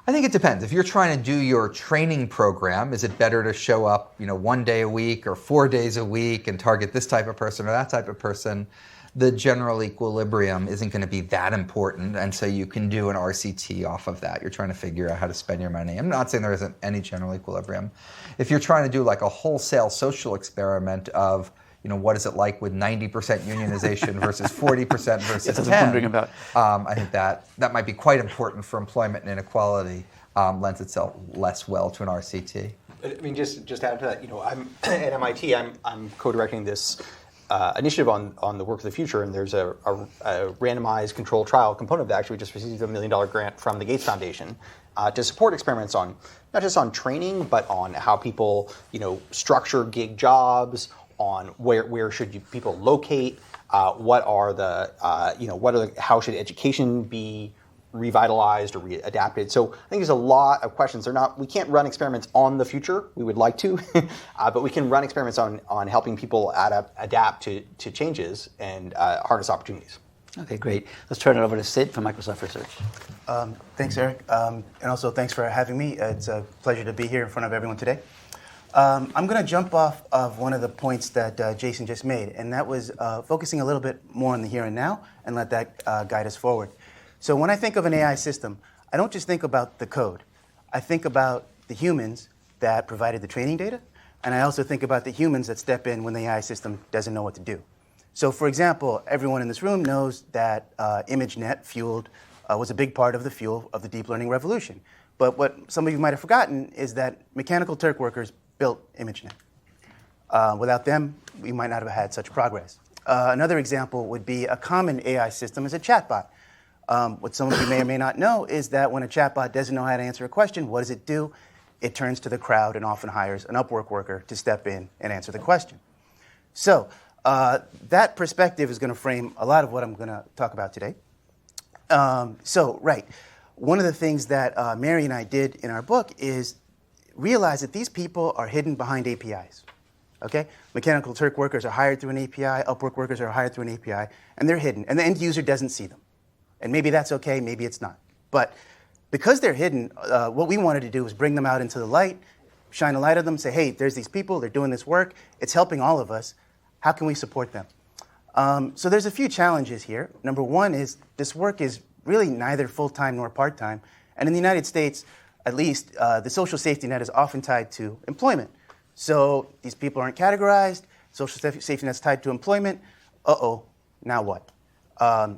I think it depends. If you're trying to do your training program, is it better to show up, 1 day a week or 4 days a week and target this type of person or that type of person? The general equilibrium isn't going to be that important, and so you can do an RCT off of that. You're trying to figure out how to spend your money. I'm not saying there isn't any general equilibrium. If you're trying to do a wholesale social experiment of, what is it like with 90% unionization versus 40% versus 10%? That's what I was wondering about. I think that might be quite important for employment and inequality. lends itself less well to an RCT. I mean, just to add to that, I'm at MIT. I'm co-directing this initiative on the work of the future, and there's a randomized controlled trial component of that. Actually, we just received a $1 million grant from the Gates Foundation to support experiments on not just on training, but on how people structure gig jobs, on where should people locate, how should education be revitalized or adapted. So I think there's a lot of questions. We can't run experiments on the future. We would like to, but we can run experiments on helping people adapt to changes and harness opportunities. Okay, great. Let's turn it over to Sid from Microsoft Research. Thanks, Eric. And also thanks for having me. It's a pleasure to be here in front of everyone today. I'm going to jump off of one of the points that Jason just made, and that was focusing a little bit more on the here and now and let that guide us forward. So when I think of an AI system, I don't just think about the code. I think about the humans that provided the training data, and I also think about the humans that step in when the AI system doesn't know what to do. So for example, everyone in this room knows that ImageNet was a big part of the fuel of the deep learning revolution. But what some of you might have forgotten is that Mechanical Turk workers built ImageNet. Without them, we might not have had such progress. Another example would be a common AI system is a chatbot. What some of you may or may not know is that when a chatbot doesn't know how to answer a question, what does it do? It turns to the crowd and often hires an Upwork worker to step in and answer the question. So that perspective is going to frame a lot of what I'm going to talk about today. One of the things that Mary and I did in our book is realize that these people are hidden behind APIs. Okay? Mechanical Turk workers are hired through an API, Upwork workers are hired through an API, and they're hidden, and the end user doesn't see them. And maybe that's okay, maybe it's not. But because they're hidden, what we wanted to do was bring them out into the light, shine a light on them, say, hey, there's these people, they're doing this work, it's helping all of us. How can we support them? So there's a few challenges here. Number one is this work is really neither full-time nor part-time. And in the United States, at least, the social safety net is often tied to employment. So these people aren't categorized, social safety net's tied to employment. Uh-oh, now what?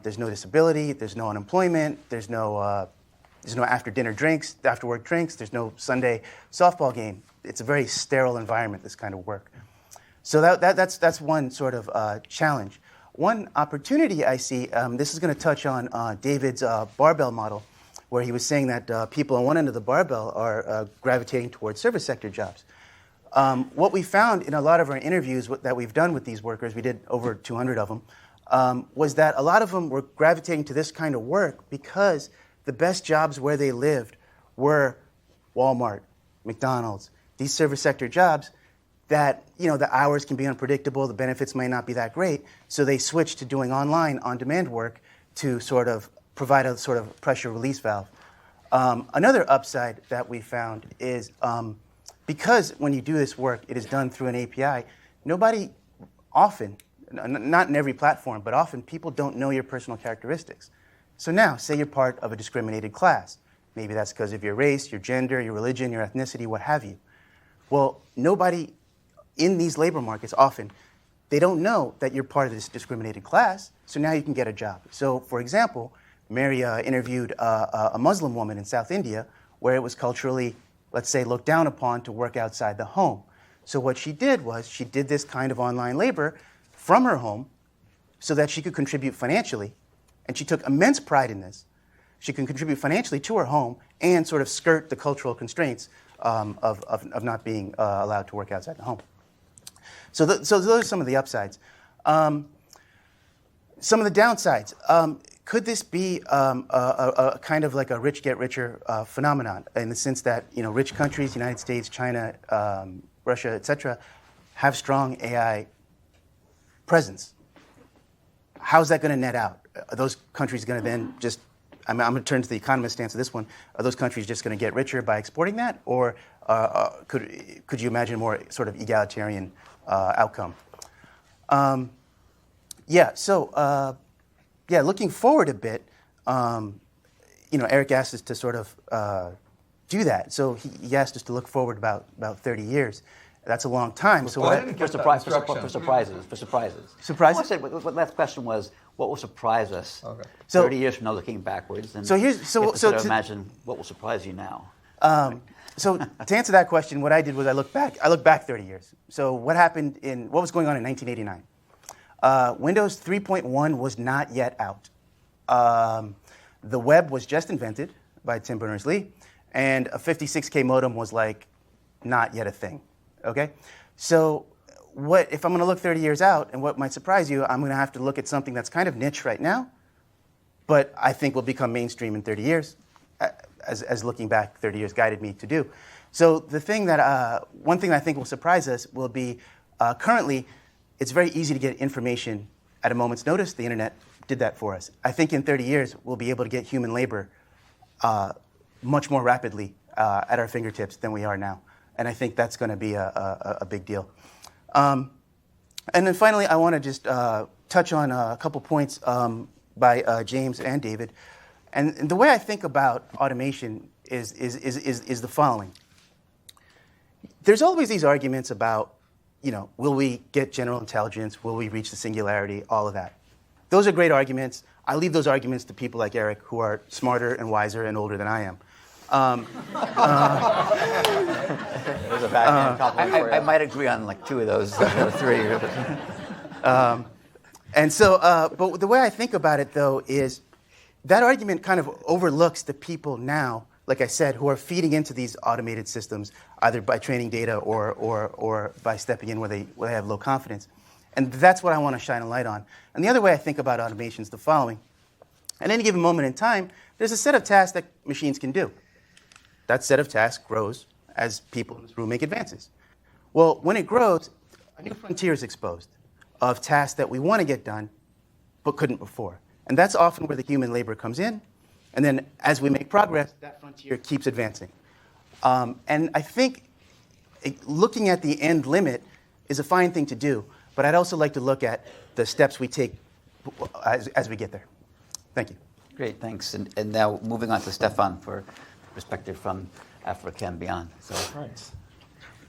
There's no disability, there's no unemployment, there's no after-dinner drinks, after-work drinks, there's no Sunday softball game. It's a very sterile environment, this kind of work. So that's one sort of challenge. One opportunity I see, this is going to touch on David's barbell model, where he was saying that people on one end of the barbell are gravitating towards service sector jobs. What we found in a lot of our interviews that we've done with these workers, we did over 200 of them, was that a lot of them were gravitating to this kind of work because the best jobs where they lived were Walmart, McDonald's, these service sector jobs that, the hours can be unpredictable, the benefits might not be that great, so they switched to doing online, on-demand work to sort of provide a sort of pressure release valve. Another upside that we found is because when you do this work, it is done through an API, nobody often, not in every platform, but often people don't know your personal characteristics. So now, say you're part of a discriminated class. Maybe that's because of your race, your gender, your religion, your ethnicity, what have you. Well, nobody in these labor markets often, they don't know that you're part of this discriminated class, so now you can get a job. So, for example, Mary interviewed a Muslim woman in South India where it was culturally, let's say, looked down upon to work outside the home. So what she did was she did this kind of online labor from her home so that she could contribute financially, and she took immense pride in this. She can contribute financially to her home and sort of skirt the cultural constraints of not being allowed to work outside the home. So those are some of the upsides. Some of the downsides. Could this be a kind of like a rich get richer phenomenon in the sense that rich countries, United States, China, Russia, etc., have strong AI presence? How's that going to net out? Are those countries going to then just, I'm going to turn to the economist stance of this one, are those countries just going to get richer by exporting that? Or could you imagine a more sort of egalitarian outcome? Looking forward a bit, Eric asked us to sort of do that. So he asked us to look forward about 30 years. That's a long time. So for surprises. Surprises? Well, I said, what last question was, what will surprise us 30 years from now looking backwards? And so here's, so you have to so sort of to, imagine what will surprise you now. So to answer that question, what I did was I looked back 30 years. So what was going on in 1989? Windows 3.1 was not yet out. The web was just invented by Tim Berners-Lee, and a 56K modem was like not yet a thing, okay? So if I'm gonna look 30 years out, and what might surprise you, I'm gonna have to look at something that's kind of niche right now, but I think will become mainstream in 30 years, as looking back 30 years guided me to do. So the thing that, one thing I think will surprise us will be, currently, it's very easy to get information at a moment's notice. The internet did that for us. I think in 30 years, we'll be able to get human labor much more rapidly at our fingertips than we are now. And I think that's gonna be a big deal. And then finally, I wanna just touch on a couple points by James and David. And the way I think about automation is the following. There's always these arguments about, will we get general intelligence? Will we reach the singularity? All of that. Those are great arguments. I leave those arguments to people like Eric, who are smarter and wiser and older than I am. There's a backhand compliment for you. I might agree on like 2 of those, 3. And so, but the way I think about it, though, is that argument kind of overlooks the people now, like I said, who are feeding into these automated systems, either by training data or by stepping in where they have low confidence. And that's what I want to shine a light on. And the other way I think about automation is the following. At any given moment in time, there's a set of tasks that machines can do. That set of tasks grows as people in this room make advances. Well, when it grows, a new frontier is exposed of tasks that we want to get done but couldn't before. And that's often where the human labor comes in. And then as we make progress, that frontier keeps advancing. And I think looking at the end limit is a fine thing to do, but I'd also like to look at the steps we take as we get there. Thank you. Great, thanks. And now moving on to Stefan for perspective from Africa and beyond. So. Right.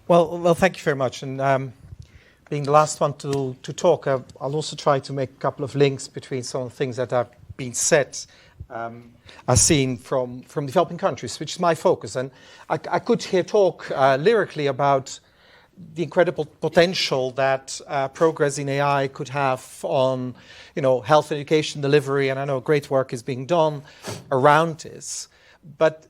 Well, thank you very much. And being the last one to talk, I'll also try to make a couple of links between some of the things that have been said, as seen from developing countries, which is my focus. And I could here talk lyrically about the incredible potential that progress in AI could have on, health and education delivery, and I know great work is being done around this. But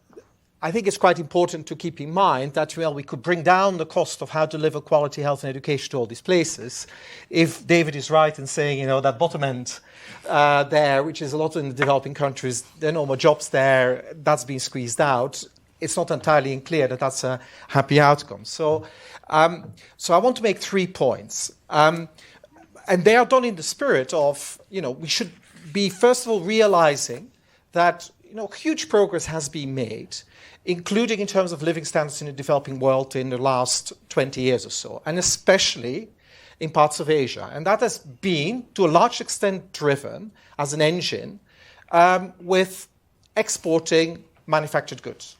I think it's quite important to keep in mind that, we could bring down the cost of how to deliver quality health and education to all these places. If David is right in saying, that bottom end there, which is a lot in the developing countries, there are no more jobs there, that's being squeezed out. It's not entirely clear that that's a happy outcome. So I want to make 3 points. And they are done in the spirit of, we should be, first of all, realizing that, huge progress has been made, including in terms of living standards in the developing world in the last 20 years or so, and especially in parts of Asia. And that has been, to a large extent, driven as an engine with exporting manufactured goods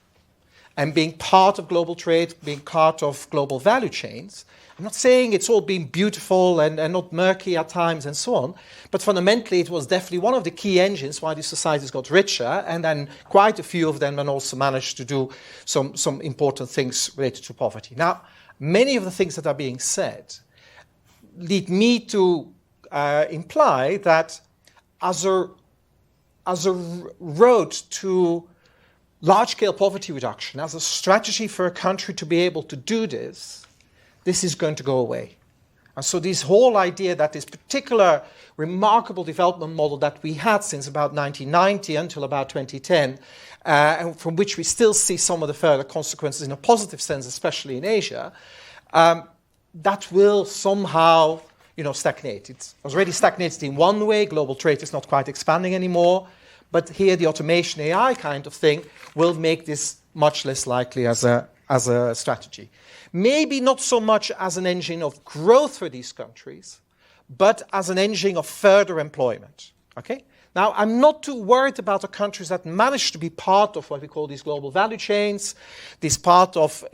and being part of global trade, being part of global value chains. I'm not saying it's all been beautiful and not murky at times and so on, but fundamentally it was definitely one of the key engines why these societies got richer, and then quite a few of them then also managed to do some important things related to poverty. Now, many of the things that are being said lead me to imply that as a road to large-scale poverty reduction, as a strategy for a country to be able to do this, this is going to go away. And so this whole idea that this particular remarkable development model that we had since about 1990 until about 2010, and from which we still see some of the further consequences in a positive sense, especially in Asia, that will somehow stagnate. It's already stagnated in one way. Global trade is not quite expanding anymore. But here the automation AI kind of thing will make this much less likely as a strategy. Maybe not so much as an engine of growth for these countries, but as an engine of further employment. Okay? Now, I'm not too worried about the countries that manage to be part of what we call these global value chains, this part of,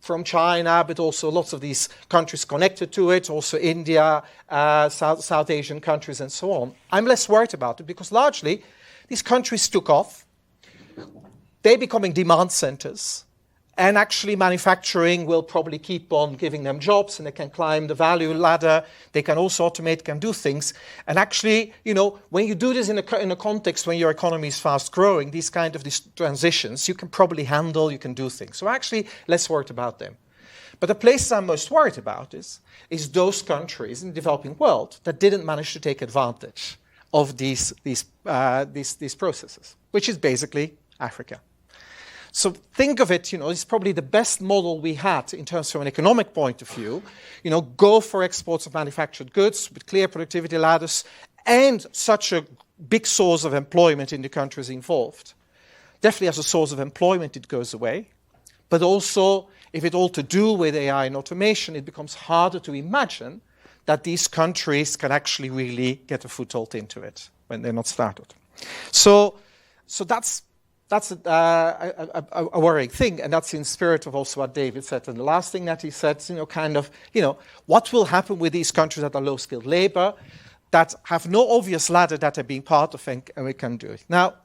from China, but also lots of these countries connected to it, also India, South Asian countries, and so on. I'm less worried about it because largely these countries took off. they're becoming demand centers. And actually manufacturing will probably keep on giving them jobs, and they can climb the value ladder. They can also automate, can do things. And actually, when you do this in a context when your economy is fast growing, these transitions, you can probably handle, you can do things. So actually, less worried about them. But the places I'm most worried about is those countries in the developing world that didn't manage to take advantage of these processes, which is basically Africa. So think of it, it's probably the best model we had in terms from an economic point of view. Go for exports of manufactured goods with clear productivity ladders and such a big source of employment in the countries involved. Definitely as a source of employment, it goes away. But also, if it's all to do with AI and automation, it becomes harder to imagine that these countries can actually really get a foothold into it when they're not started. So that's a worrying thing, and that's in the spirit of also what David said. And the last thing that he said, what will happen with these countries that are low-skilled labor, that have no obvious ladder that they're being part of, and we can do it. Now,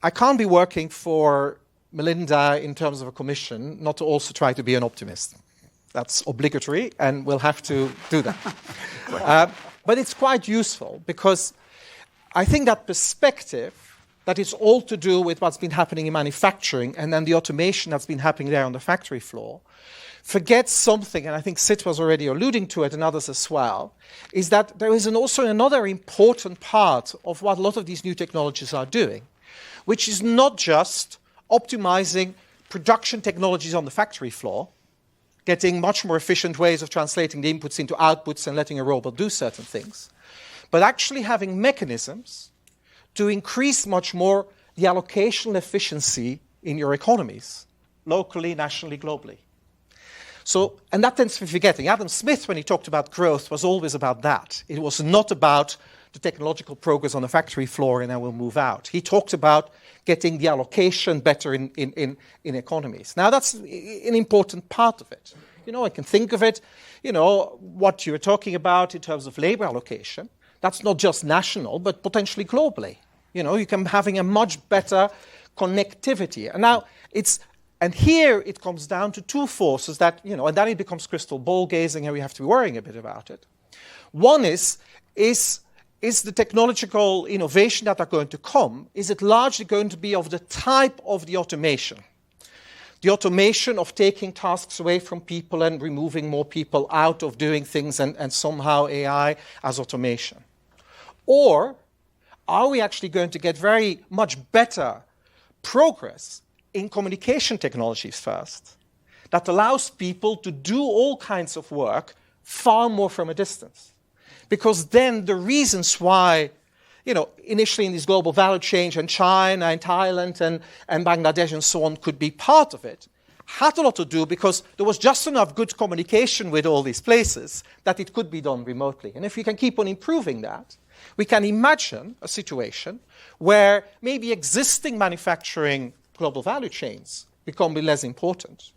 I can't be working for Melinda in terms of a commission, not to also try to be an optimist. That's obligatory, and we'll have to do that. But it's quite useful, because I think that perspective, that it's all to do with what's been happening in manufacturing and then the automation that's been happening there on the factory floor, forgets something, and I think Sid was already alluding to it and others as well, is that there is also another important part of what a lot of these new technologies are doing, which is not just optimizing production technologies on the factory floor, getting much more efficient ways of translating the inputs into outputs and letting a robot do certain things, but actually having mechanisms to increase much more the allocational efficiency in your economies, locally, nationally, globally. So, and that tends to be forgetting. Adam Smith, when he talked about growth, was always about that. It was not about the technological progress on the factory floor and then we'll move out. He talked about getting the allocation better in economies. Now, that's an important part of it. I can think of it, what you were talking about in terms of labor allocation. That's not just national, but potentially globally. You can be having a much better connectivity. And now and here it comes down to two forces that, and then it becomes crystal ball gazing and we have to be worrying a bit about it. One is the technological innovation that are going to come, is it largely going to be of the type of the automation? The automation of taking tasks away from people and removing more people out of doing things and somehow AI as automation. Or are we actually going to get very much better progress in communication technologies first that allows people to do all kinds of work far more from a distance? Because then the reasons why, initially in this global value chain, and China and Thailand and Bangladesh and so on could be part of it, had a lot to do because there was just enough good communication with all these places that it could be done remotely. And if we can keep on improving that, we can imagine a situation where maybe existing manufacturing global value chains become less important,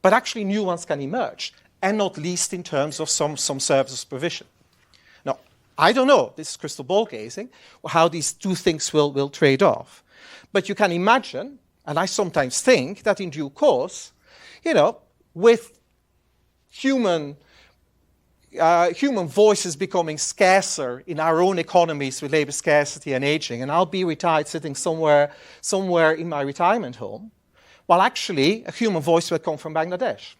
but actually new ones can emerge, and not least in terms of some services provision. Now, I don't know, this is crystal ball gazing, how these two things will trade off. But you can imagine, and I sometimes think, that in due course, with human voices becoming scarcer in our own economies with labor scarcity and aging, and I'll be retired sitting somewhere in my retirement home, well, actually, a human voice will come from Bangladesh.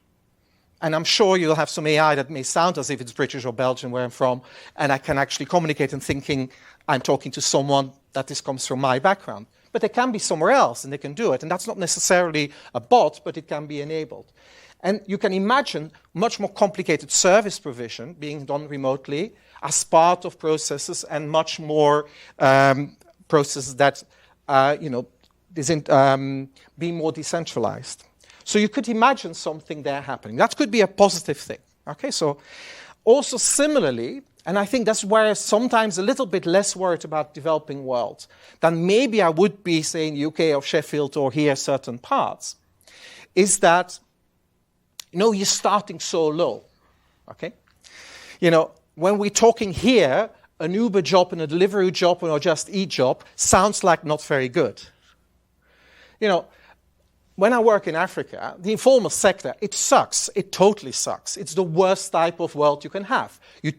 And I'm sure you'll have some AI that may sound as if it's British or Belgian, where I'm from, and I can actually communicate and thinking I'm talking to someone that this comes from my background. But they can be somewhere else, and they can do it. And that's not necessarily a bot, but it can be enabled. And you can imagine much more complicated service provision being done remotely as part of processes, and much more processes that, be more decentralized. So you could imagine something there happening. That could be a positive thing. Okay, so also similarly, and I think that's where sometimes a little bit less worried about developing world than maybe I would be, say, in the UK or Sheffield or here certain parts, is that, you're starting so low, okay? When we're talking here, an Uber job and a delivery job or just Eat job sounds like not very good. When I work in Africa, the informal sector, it sucks. It totally sucks. It's the worst type of world you can have. You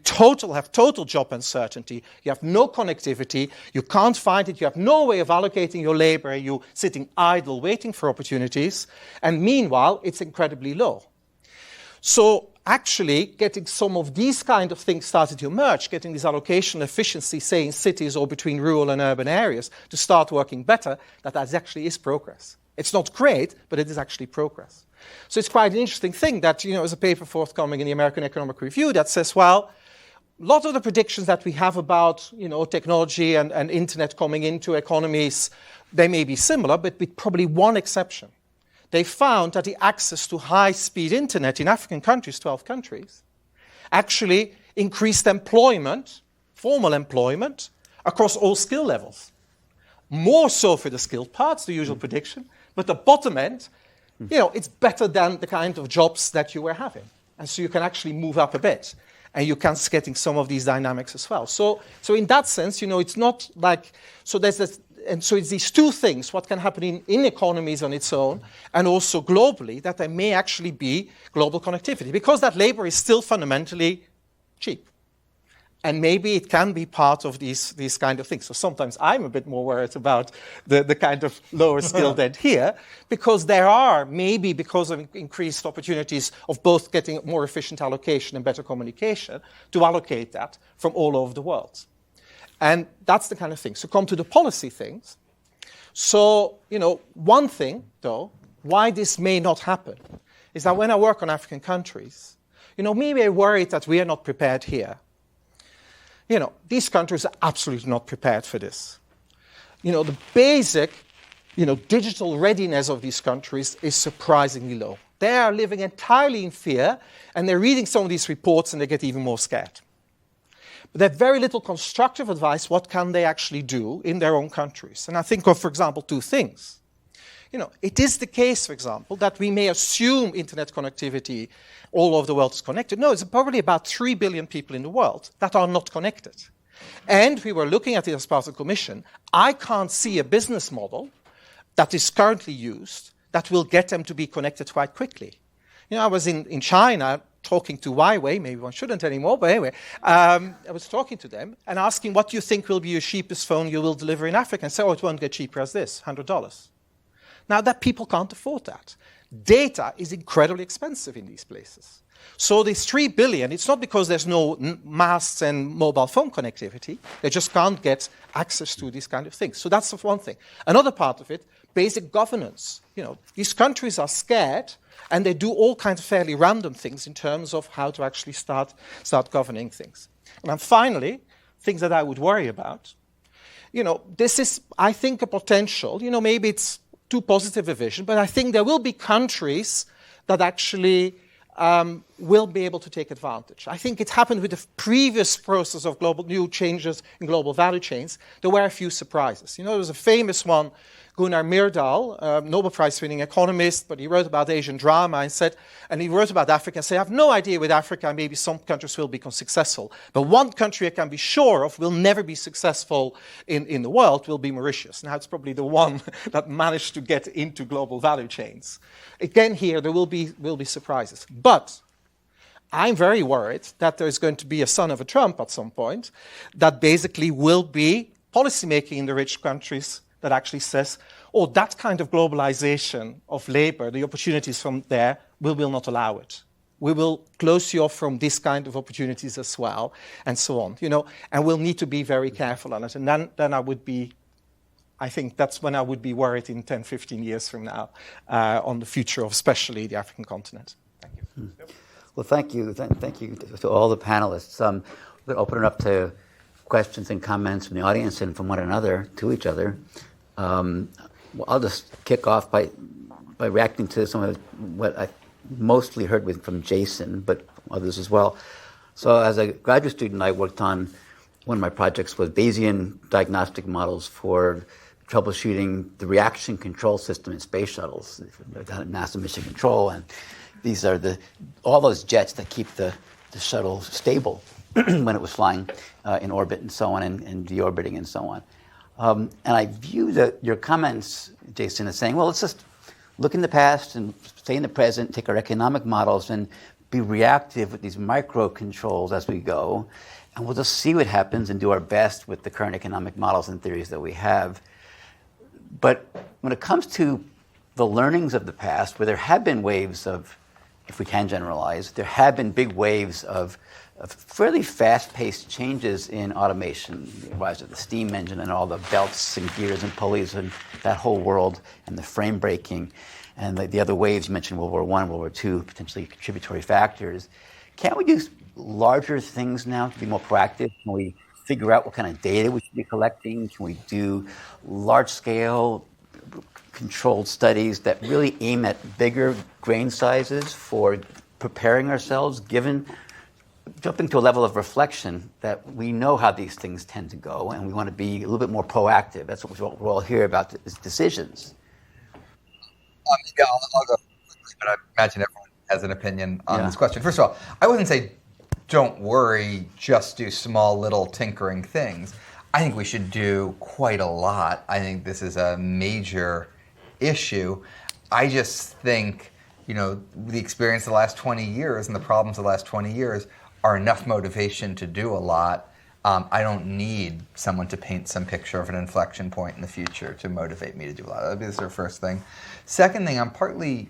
have total job uncertainty. You have no connectivity. You can't find it. You have no way of allocating your labor. You're sitting idle, waiting for opportunities. And meanwhile, it's incredibly low. So actually, getting some of these kind of things started to emerge, getting this allocation efficiency, say in cities or between rural and urban areas, to start working better, that actually is progress. It's not great, but it is actually progress. So it's quite an interesting thing that, there's a paper forthcoming in the American Economic Review that says, well, a lot of the predictions that we have about, technology and internet coming into economies, they may be similar, but with probably one exception. They found that the access to high-speed internet in African countries, 12 countries, actually increased employment, formal employment, across all skill levels. More so for the skilled parts, the usual prediction, but the bottom end, it's better than the kind of jobs that you were having. And so you can actually move up a bit, and you can getting some of these dynamics as well. So in that sense, it's not like, so there's this, and so it's these two things, what can happen in economies on its own, and also globally, that there may actually be global connectivity, because that labor is still fundamentally cheap. And maybe it can be part of these kind of things. So sometimes I'm a bit more worried about the kind of lower skilled end here, because there are, maybe because of increased opportunities of both getting more efficient allocation and better communication, to allocate that from all over the world. And that's the kind of thing. So come to the policy things. So, one thing, though, why this may not happen, is that when I work on African countries, maybe I'm worried that we are not prepared here. These countries are absolutely not prepared for this. The basic, digital readiness of these countries is surprisingly low. They are living entirely in fear, and they're reading some of these reports and they get even more scared. But they have very little constructive advice, what can they actually do in their own countries. And I think of, for example, two things. It is the case, for example, that we may assume internet connectivity all over the world is connected. No, it's probably about 3 billion people in the world that are not connected. And we were looking at it as part of the Commission. I can't see a business model that is currently used that will get them to be connected quite quickly. I was in China talking to Huawei, maybe one shouldn't anymore, but anyway, I was talking to them and asking, what do you think will be your cheapest phone you will deliver in Africa? And say, it won't get cheaper as this, $100. Now, that people can't afford that. Data is incredibly expensive in these places. So this 3 billion, it's not because there's no masts and mobile phone connectivity. They just can't get access to these kind of things. So that's one thing. Another part of it, basic governance. These countries are scared, and they do all kinds of fairly random things in terms of how to actually start governing things. And then finally, things that I would worry about. This is, I think, a potential. Maybe it's too positive a vision, but I think there will be countries that actually will be able to take advantage. I think it happened with the previous process of new changes in global value chains. There were a few surprises. There was a famous one, Gunnar Myrdal, Nobel Prize-winning economist, but he wrote about Asian drama and he wrote about Africa and said, I have no idea with Africa, maybe some countries will become successful. But one country I can be sure of will never be successful in the world will be Mauritius. Now, it's probably the one that managed to get into global value chains. Again, here, there will be surprises. But I'm very worried that there's going to be a son of a Trump at some point that basically will be policymaking in the rich countries that actually says, that kind of globalization of labor, the opportunities from there, we will not allow it. We will close you off from this kind of opportunities as well, and so on. And we'll need to be very careful on it. And then I think that's when I would be worried in 10, 15 years from now on the future of especially the African continent. Thank you. Well, thank you. Thank you to all the panelists. We'll open it up to questions and comments from the audience and from one another to each other. I'll just kick off by reacting to some of what I mostly heard from Jason, but others as well. So as a graduate student, I worked on, one of my projects was Bayesian diagnostic models for troubleshooting the reaction control system in space shuttles, NASA Mission Control, and these are all those jets that keep the shuttle stable when it was flying in orbit and so on, and deorbiting and so on. And I view your comments, Jason, as saying, well, let's just look in the past and stay in the present, take our economic models and be reactive with these micro controls as we go. And we'll just see what happens and do our best with the current economic models and theories that we have. But when it comes to the learnings of the past, where there have been waves of, if we can generalize, there have been big waves of fairly fast-paced changes in automation, the rise of the steam engine and all the belts and gears and pulleys and that whole world, and the frame breaking, and the other waves you mentioned, World War I, World War II, potentially contributory factors. Can't we do larger things now to be more proactive? Can we figure out what kind of data we should be collecting? Can we do large-scale controlled studies that really aim at bigger grain sizes for preparing ourselves, jumping to a level of reflection that we know how these things tend to go, and we want to be a little bit more proactive. That's what we're all here about, is decisions. I'll go quickly, but I imagine everyone has an opinion on this question. First of all, I wouldn't say don't worry, just do small little tinkering things. I think we should do quite a lot. I think this is a major issue. I just think, the experience of the last 20 years and the problems of the last 20 years are enough motivation to do a lot. I don't need someone to paint some picture of an inflection point in the future to motivate me to do a lot. That'd be the sort of first thing. Second thing, I'm partly,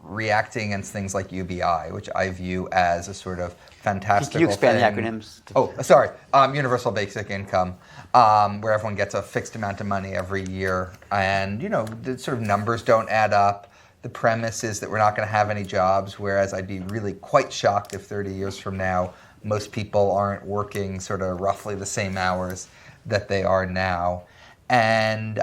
reacting against things like UBI, which I view as a sort of fantastical Can you expand thing. the acronyms? Oh, sorry. Universal Basic Income, where everyone gets a fixed amount of money every year. And, the sort of numbers don't add up. The premise is that we're not going to have any jobs, whereas I'd be really quite shocked if 30 years from now, most people aren't working sort of roughly the same hours that they are now. And,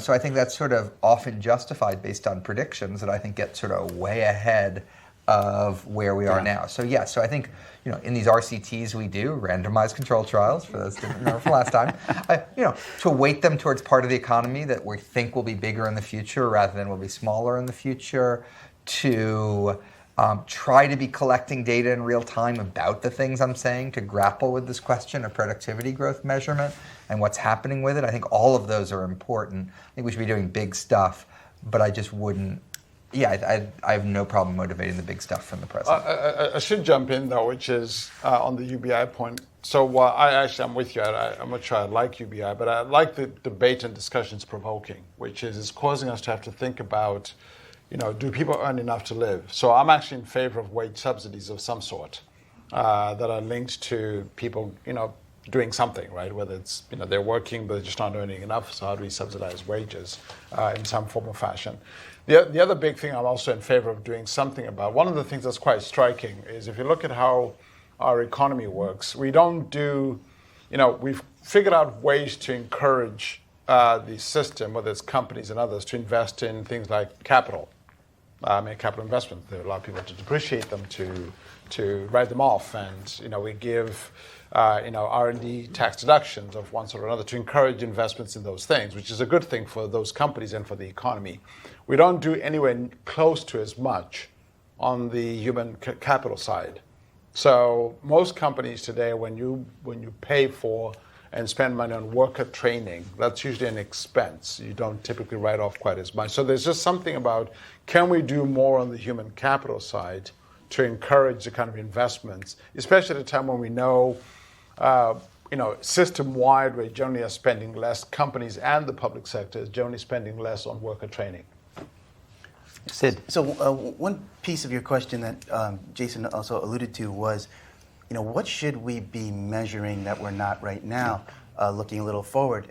so I think that's sort of often justified based on predictions that I think get sort of way ahead of where we are now. So I think, in these RCTs we do, randomized control trials, for those who didn't remember from last time, to weight them towards part of the economy that we think will be bigger in the future rather than will be smaller in the future, to try to be collecting data in real time about the things I'm saying, to grapple with this question of productivity growth measurement and what's happening with it. I think all of those are important. I think we should be doing big stuff, but I just wouldn't. I have no problem motivating the big stuff from the president. I should jump in, though, which is on the UBI point. So I'm with you. I'm not sure I like UBI, but I like the debate and discussions provoking, which is it's causing us to have to think about, do people earn enough to live? So I'm actually in favor of wage subsidies of some sort that are linked to people, doing something, right? Whether it's, they're working, but they're just not earning enough. So how do we subsidize wages in some form or fashion? The other big thing I'm also in favor of doing something about, one of the things that's quite striking is if you look at how our economy works, we don't do, we've figured out ways to encourage the system, whether it's companies and others, to invest in things like capital, capital investment. There allow people to depreciate them, to write them off, and we give R&D tax deductions of one sort or another to encourage investments in those things, which is a good thing for those companies and for the economy. We don't do anywhere close to as much on the human capital side. So most companies today, when you pay for and spend money on worker training, that's usually an expense. You don't typically write off quite as much. So there's just something about, can we do more on the human capital side to encourage the kind of investments, especially at a time when we know, system-wide, we generally are spending less. Companies and the public sector is generally spending less on worker training. Sid. So one piece of your question that Jason also alluded to was, what should we be measuring that we're not right now, looking a little forward?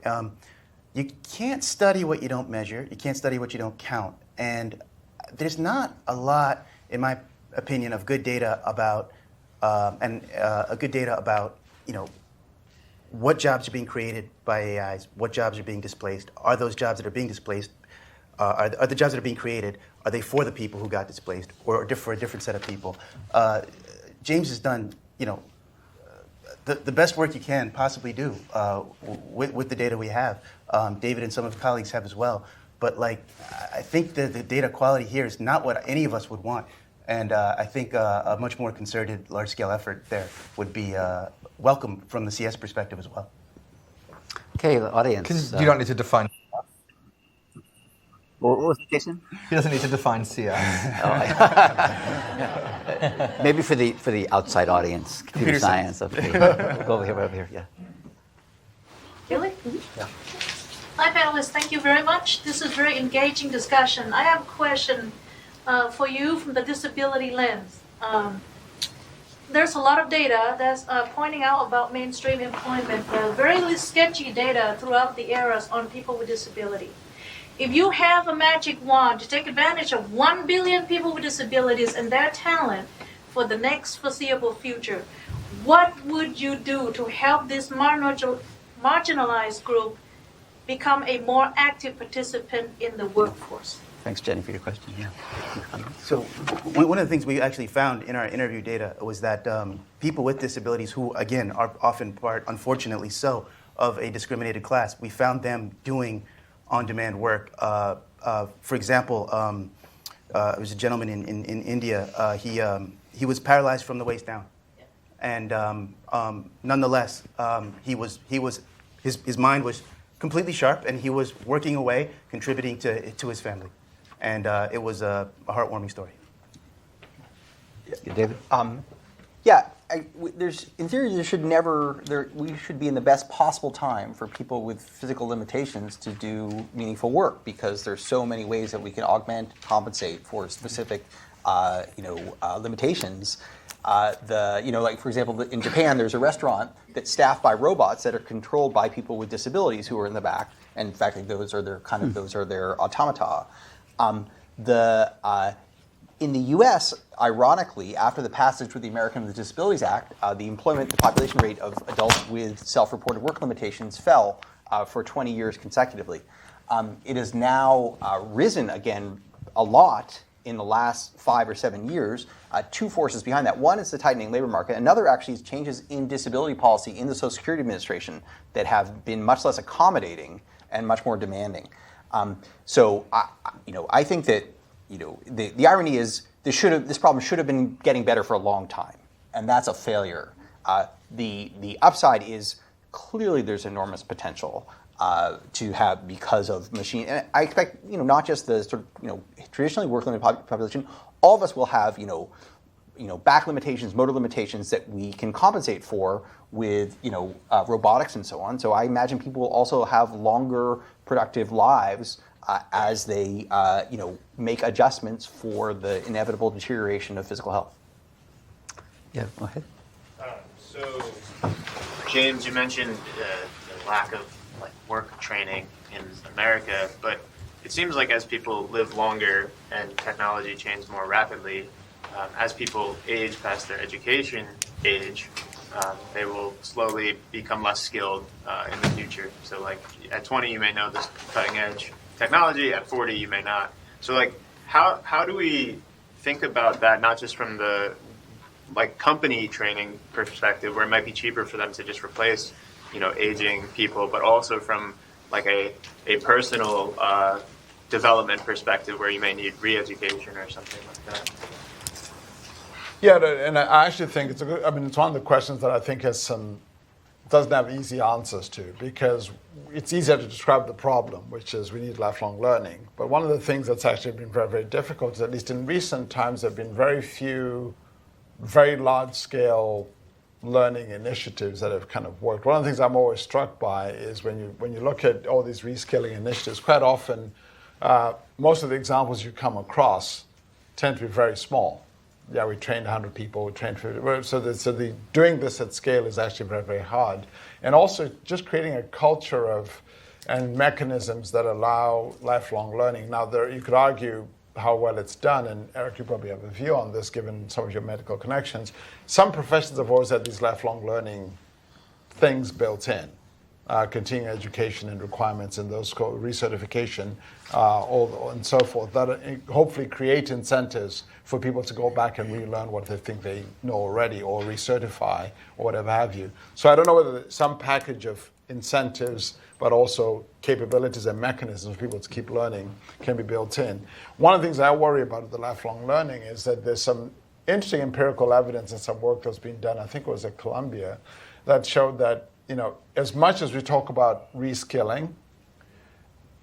You can't study what you don't measure. You can't study what you don't count. And there's not a lot, in my opinion, of good data about, what jobs are being created by AIs, what jobs are being displaced. Are those jobs that are being displaced, are the jobs that are being created, are they for the people who got displaced or for a different set of people? James has done, the best work you can possibly do with the data we have. David and some of his colleagues have as well. But I think the data quality here is not what any of us would want. And I think a much more concerted, large-scale effort there would be welcome from the CS perspective as well. Okay, the audience. You don't need to define. What was the Jason? He doesn't need to define CS. Maybe for the outside audience, computer science. Okay. Go over here. Yeah. Really? Yeah. Hi, panelists. Thank you very much. This is a very engaging discussion. I have a question for you from the disability lens. There's a lot of data that's pointing out about mainstream employment, very sketchy data throughout the eras on people with disability. If you have a magic wand to take advantage of 1 billion people with disabilities and their talent for the next foreseeable future, what would you do to help this marginalized group become a more active participant in the workforce? Thanks, Jenny, for your question. Yeah. So one of the things we actually found in our interview data was that people with disabilities who, again, are often part, unfortunately so, of a discriminated class, we found them doing on-demand work. For example, there was a gentleman in India. He was paralyzed from the waist down, and nonetheless, his mind was completely sharp, and he was working away, contributing to his family, and it was a heartwarming story. Yeah, David. In theory, we should be in the best possible time for people with physical limitations to do meaningful work, because there's so many ways that we can augment, compensate for specific, limitations. Like for example, in Japan, there's a restaurant that's staffed by robots that are controlled by people with disabilities who are in the back, and in fact, those are their automata. In the U.S., ironically, after the passage of the Americans with Disabilities Act, the population rate of adults with self-reported work limitations fell for 20 years consecutively. It has now risen again a lot in the last 5 or 7 years. Two forces behind that. One is the tightening labor market. Another actually is changes in disability policy in the Social Security Administration that have been much less accommodating and much more demanding. I think that the irony is this problem should have been getting better for a long time, and that's a failure. The upside is clearly there's enormous potential to have because of machine. And I expect not just the sort of traditionally work limited population. All of us will have back limitations, motor limitations that we can compensate for with robotics and so on. So I imagine people will also have longer productive lives as they make adjustments for the inevitable deterioration of physical health. Yeah, go ahead. So, James, you mentioned the lack of work training in America, but it seems like as people live longer and technology changes more rapidly, as people age past their education age, they will slowly become less skilled in the future. So, at 20, you may know this cutting edge technology. At 40, you may not. So, how do we think about that? Not just from the company training perspective, where it might be cheaper for them to just replace, aging people, but also from a personal development perspective, where you may need re-education or something like that. Yeah, and I actually think it's it's one of the questions that I think doesn't have easy answers to, because it's easier to describe the problem, which is we need lifelong learning. But one of the things that's actually been very, very difficult is, at least in recent times, there have been very few very large-scale learning initiatives that have kind of worked. One of the things I'm always struck by is when you look at all these reskilling initiatives, quite often most of the examples you come across tend to be very small. Yeah, we trained 100 people, we trained 50. So the doing this at scale is actually very, very hard. And also just creating a culture and mechanisms that allow lifelong learning. Now, you could argue how well it's done, and Eric, you probably have a view on this given some of your medical connections. Some professions have always had these lifelong learning things built in, continuing education and requirements and those called recertification and so forth, that hopefully create incentives for people to go back and relearn what they think they know already, or recertify, or whatever have you. So I don't know whether some package of incentives but also capabilities and mechanisms for people to keep learning can be built in. One of the things I worry about with the lifelong learning is that there's some interesting empirical evidence and some work that's been done, I think it was at Columbia, that showed that as much as we talk about reskilling,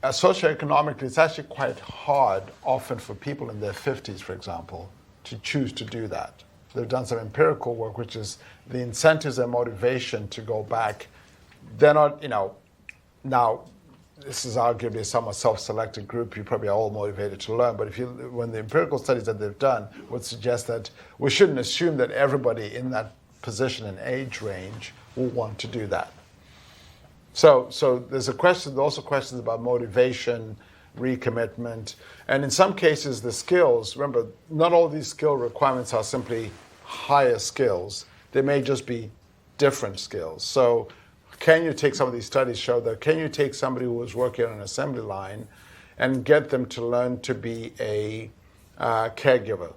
socioeconomically, it's actually quite hard often for people in their 50s, for example, to choose to do that. They've done some empirical work, which is the incentives and motivation to go back. They're not, now this is arguably a somewhat self-selected group. You probably are all motivated to learn, but when the empirical studies that they've done would suggest that we shouldn't assume that everybody in that position and age range will want to do that. So there's also questions about motivation, recommitment, and in some cases the skills. Remember, not all these skill requirements are simply higher skills. They may just be different skills. So can you take some of these studies show that, can you take somebody who was working on an assembly line and get them to learn to be a caregiver?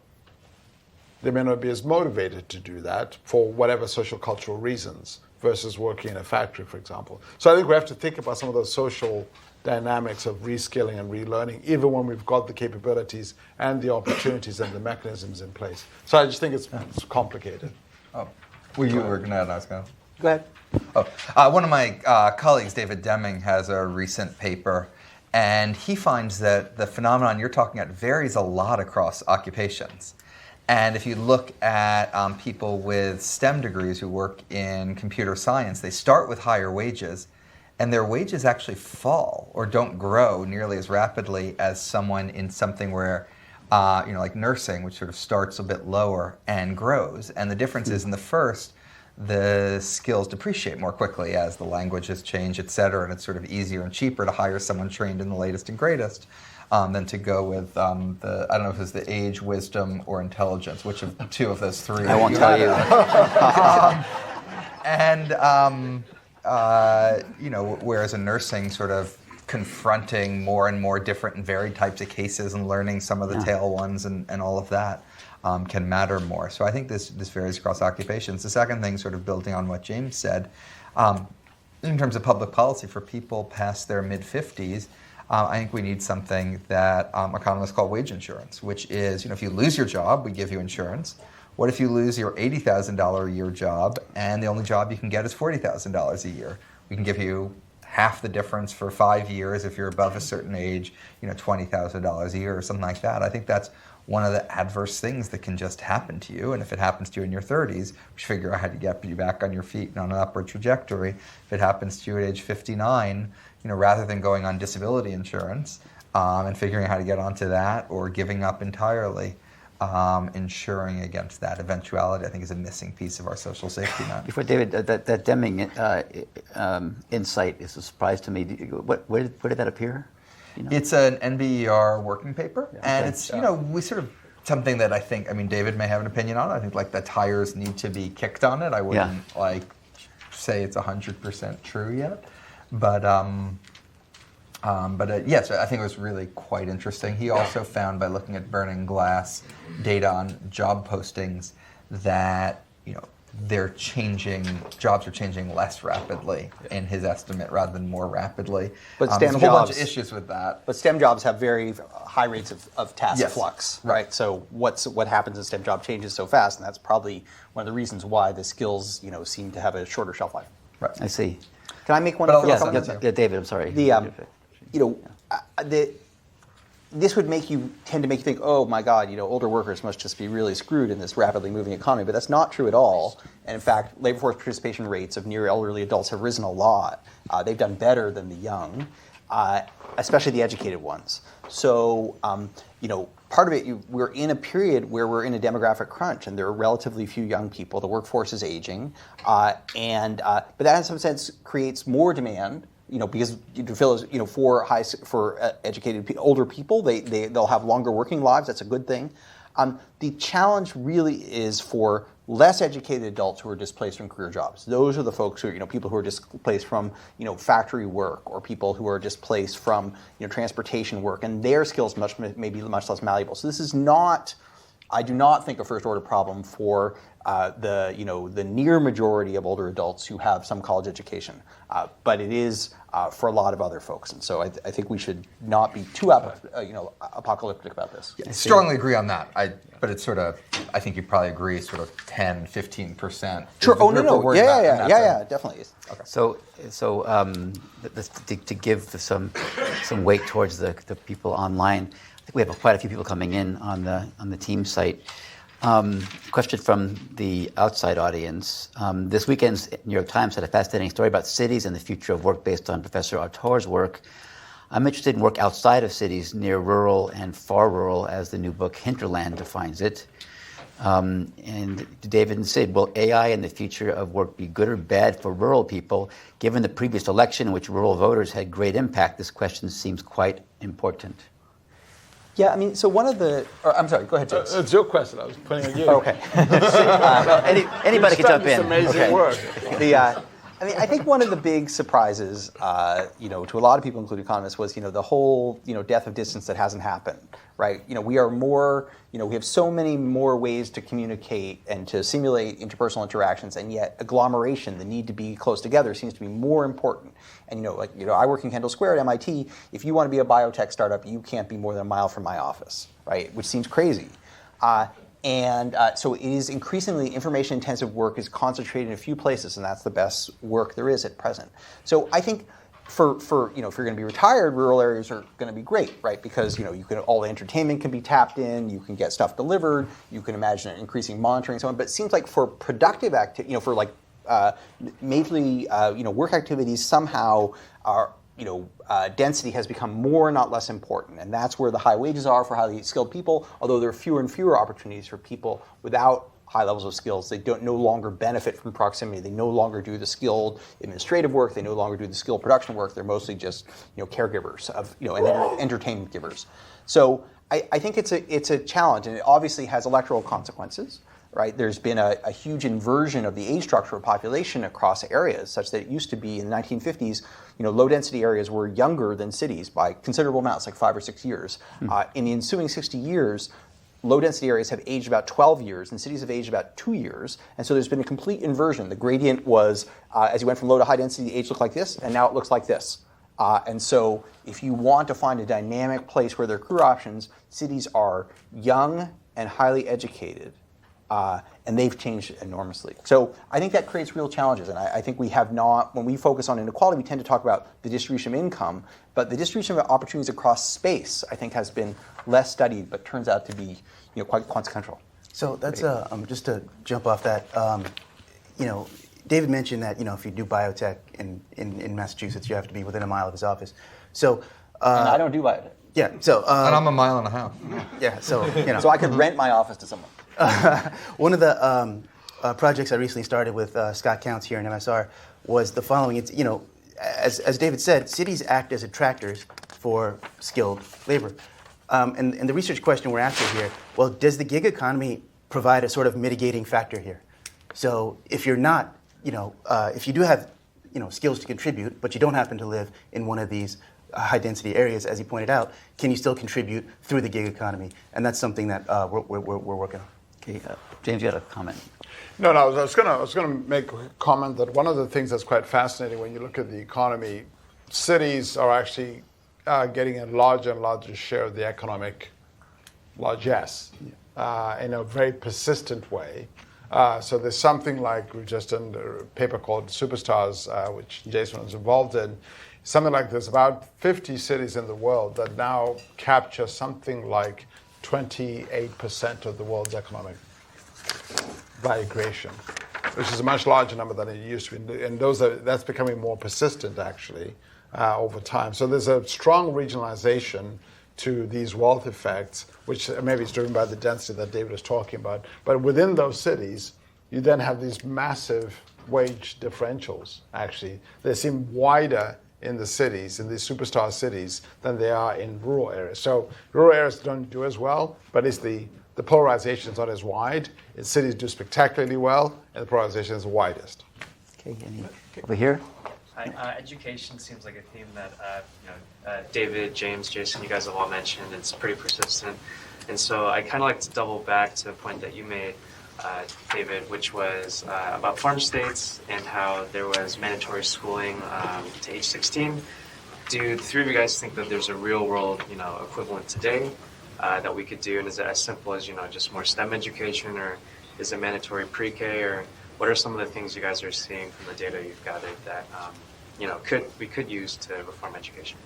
They may not be as motivated to do that for whatever social cultural reasons versus working in a factory, for example. So I think we have to think about some of those social dynamics of reskilling and relearning, even when we've got the capabilities and the opportunities and the mechanisms in place. So I just think it's complicated. Oh, were you going to add? I was going to. Go ahead. One of my colleagues, David Deming, has a recent paper, and he finds that the phenomenon you're talking about varies a lot across occupations. And if you look at people with STEM degrees who work in computer science, they start with higher wages, and their wages actually fall or don't grow nearly as rapidly as someone in something where, like nursing, which sort of starts a bit lower and grows. And the difference is in the first, the skills depreciate more quickly as the languages change, et cetera, and it's sort of easier and cheaper to hire someone trained in the latest and greatest than to go with I don't know if it's the age, wisdom, or intelligence, which of two of those three. I won't tell you. Whereas in nursing, sort of confronting more and more different and varied types of cases and learning some of the tail ones and all of that can matter more. So I think this varies across occupations. The second thing, sort of building on what James said, in terms of public policy for people past their mid-50s, I think we need something that economists call wage insurance, which is, if you lose your job, we give you insurance. What if you lose your $80,000 a year job and the only job you can get is $40,000 a year? We can give you half the difference for 5 years if you're above a certain age, $20,000 a year or something like that. I think that's one of the adverse things that can just happen to you. And if it happens to you in your 30s, we should figure out how to get you back on your feet and on an upward trajectory. If it happens to you at age 59, rather than going on disability insurance and figuring out how to get onto that or giving up entirely, insuring against that eventuality, I think, is a missing piece of our social safety net. Before David, that Deming insight is a surprise to me. Where did that appear? It's an NBER working paper, and it's we sort of something that I think. David may have an opinion on it. I think the tires need to be kicked on it. I wouldn't say it's 100% true yet, but yes, I think it was really quite interesting. He also found, by looking at Burning Glass data on job postings, that jobs are changing less rapidly in his estimate rather than more rapidly. But STEM there's a whole bunch jobs- of issues with that. But STEM jobs have very high rates of task Yes. flux, right? So what happens in STEM job changes so fast, and that's probably one of the reasons why the skills seem to have a shorter shelf life. Right. I see. Can I make one But further yes, comment? yes, David, I'm sorry. This would tend to make you think, oh my God, older workers must just be really screwed in this rapidly moving economy. But that's not true at all. And in fact, labor force participation rates of near elderly adults have risen a lot. They've done better than the young, especially the educated ones. So, part of it, we're in a period where we're in a demographic crunch, and there are relatively few young people. The workforce is aging, but that in some sense creates more demand. Because for educated older people, they'll have longer working lives. That's a good thing. The challenge really is for less educated adults who are displaced from career jobs. Those are the folks who are, people who are displaced from, factory work, or people who are displaced from, transportation work, and their skills may be much less malleable. So this is not I do not think a first-order problem for the near majority of older adults who have some college education, but it is for a lot of other folks. And so I think we should not be too apocalyptic about this. I strongly agree on that. But it's sort of, I think you probably agree, sort of 10, 15%. Sure. Oh, no. Yeah, definitely. Okay. So to give some weight towards the people online, I think we have quite a few people coming in on the team site. Question from the outside audience. This weekend's New York Times had a fascinating story about cities and the future of work based on Professor Autor's work. I'm interested in work outside of cities, near rural and far rural, as the new book Hinterland defines it. And David and Sid, will AI and the future of work be good or bad for rural people? Given the previous election in which rural voters had great impact, this question seems quite important. Yeah, I mean, so one of the... I'm sorry, go ahead, James. It's your question. I was putting it on you. Okay. Anybody can jump in. Amazing work. I think one of the big surprises, to a lot of people, including economists, was, the whole, death of distance that hasn't happened, right? We are more, we have so many more ways to communicate and to simulate interpersonal interactions, and yet agglomeration, the need to be close together, seems to be more important. And, I work in Kendall Square at MIT. If you want to be a biotech startup, you can't be more than a mile from my office, right? Which seems crazy. So it is increasingly information-intensive work is concentrated in a few places, and that's the best work there is at present. So I think for if you're going to be retired, rural areas are going to be great, right? Because all the entertainment can be tapped in, you can get stuff delivered, you can imagine increasing monitoring, and so on. But it seems like for productive activity, for mainly work activities, somehow are. Density has become more, not less important. And that's where the high wages are for highly skilled people, although there are fewer and fewer opportunities for people without high levels of skills. They no longer benefit from proximity. They no longer do the skilled administrative work. They no longer do the skilled production work. They're mostly just caregivers and entertainment givers. So I think it's a challenge, and it obviously has electoral consequences. Right, there's been a huge inversion of the age structure of population across areas, such that it used to be in the 1950s, low-density areas were younger than cities by considerable amounts, like 5 or 6 years. In the ensuing 60 years, low-density areas have aged about 12 years, and cities have aged about 2 years. And so there's been a complete inversion. The gradient was, as you went from low to high density, the age looked like this, and now it looks like this. And so if you want to find a dynamic place where there are career options, cities are young and highly educated. And they've changed enormously. So I think that creates real challenges. And I think we have not, when we focus on inequality, we tend to talk about the distribution of income. But the distribution of opportunities across space, I think, has been less studied, but turns out to be quite consequential. So that's just to jump off that. David mentioned that if you do biotech in Massachusetts, you have to be within a mile of his office. So and I don't do biotech. Yeah. So and I'm a mile and a half. Yeah. So so I could rent my office to someone. One of the projects I recently started with Scott Counts here in MSR was the following. It's as David said, cities act as attractors for skilled labor, and the research question we're asking here: well, does the gig economy provide a sort of mitigating factor here? So if you're not, if you do have, skills to contribute, but you don't happen to live in one of these high density areas, as he pointed out, can you still contribute through the gig economy? And that's something that we're working on. Okay, James, you had a comment. No, I was going to make a comment that one of the things that's quite fascinating when you look at the economy, cities are actually getting a larger and larger share of the economic largesse in a very persistent way. So there's something like, we've just done a paper called Superstars, which Jason was involved in. Something like there's about 50 cities in the world that now capture something like 28% of the world's economic value creation, which is a much larger number than it used to be. And that's becoming more persistent, actually, over time. So there's a strong regionalization to these wealth effects, which maybe is driven by the density that David was talking about. But within those cities, you then have these massive wage differentials, actually. They seem wider in the cities, in these superstar cities, than they are in rural areas. So rural areas don't do as well, but it's the polarization is not as wide. In cities do spectacularly well, and the polarization is the widest. Okay, over here. Hi, education seems like a theme that David, James, Jason, you guys have all mentioned. It's pretty persistent. And so I kind of like to double back to the point that you made, David, which was about farm states and how there was mandatory schooling to age 16. Do the three of you guys think that there's a real world, equivalent today that we could do? And is it as simple as, just more STEM education, or is it mandatory pre-K, or what are some of the things you guys are seeing from the data you've gathered that, we could use to reform education?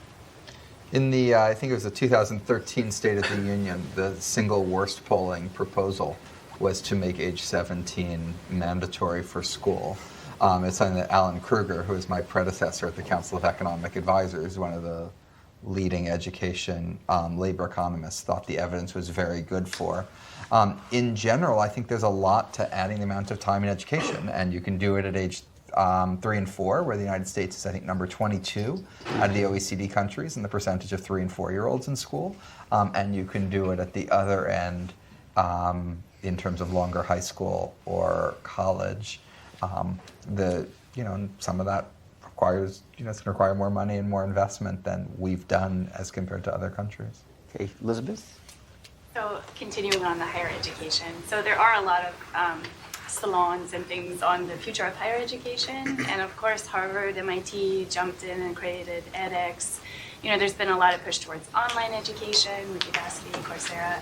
In the, I think it was the 2013 State of the Union, the single worst polling proposal was to make age 17 mandatory for school. It's something that Alan Kruger, who is my predecessor at the Council of Economic Advisors, one of the leading education labor economists, thought the evidence was very good for. In general, I think there's a lot to adding the amount of time in education, and you can do it at age 3 and 4, where the United States is, I think, number 22 out of the OECD countries in the percentage of 3 and 4-year-olds in school. And you can do it at the other end in terms of longer high school or college. Some of that requires, it's going to require more money and more investment than we've done as compared to other countries. Okay, Elizabeth? So continuing on the higher education, so there are a lot of salons and things on the future of higher education, and of course Harvard, MIT jumped in and created edX. There's been a lot of push towards online education with Udacity, Coursera.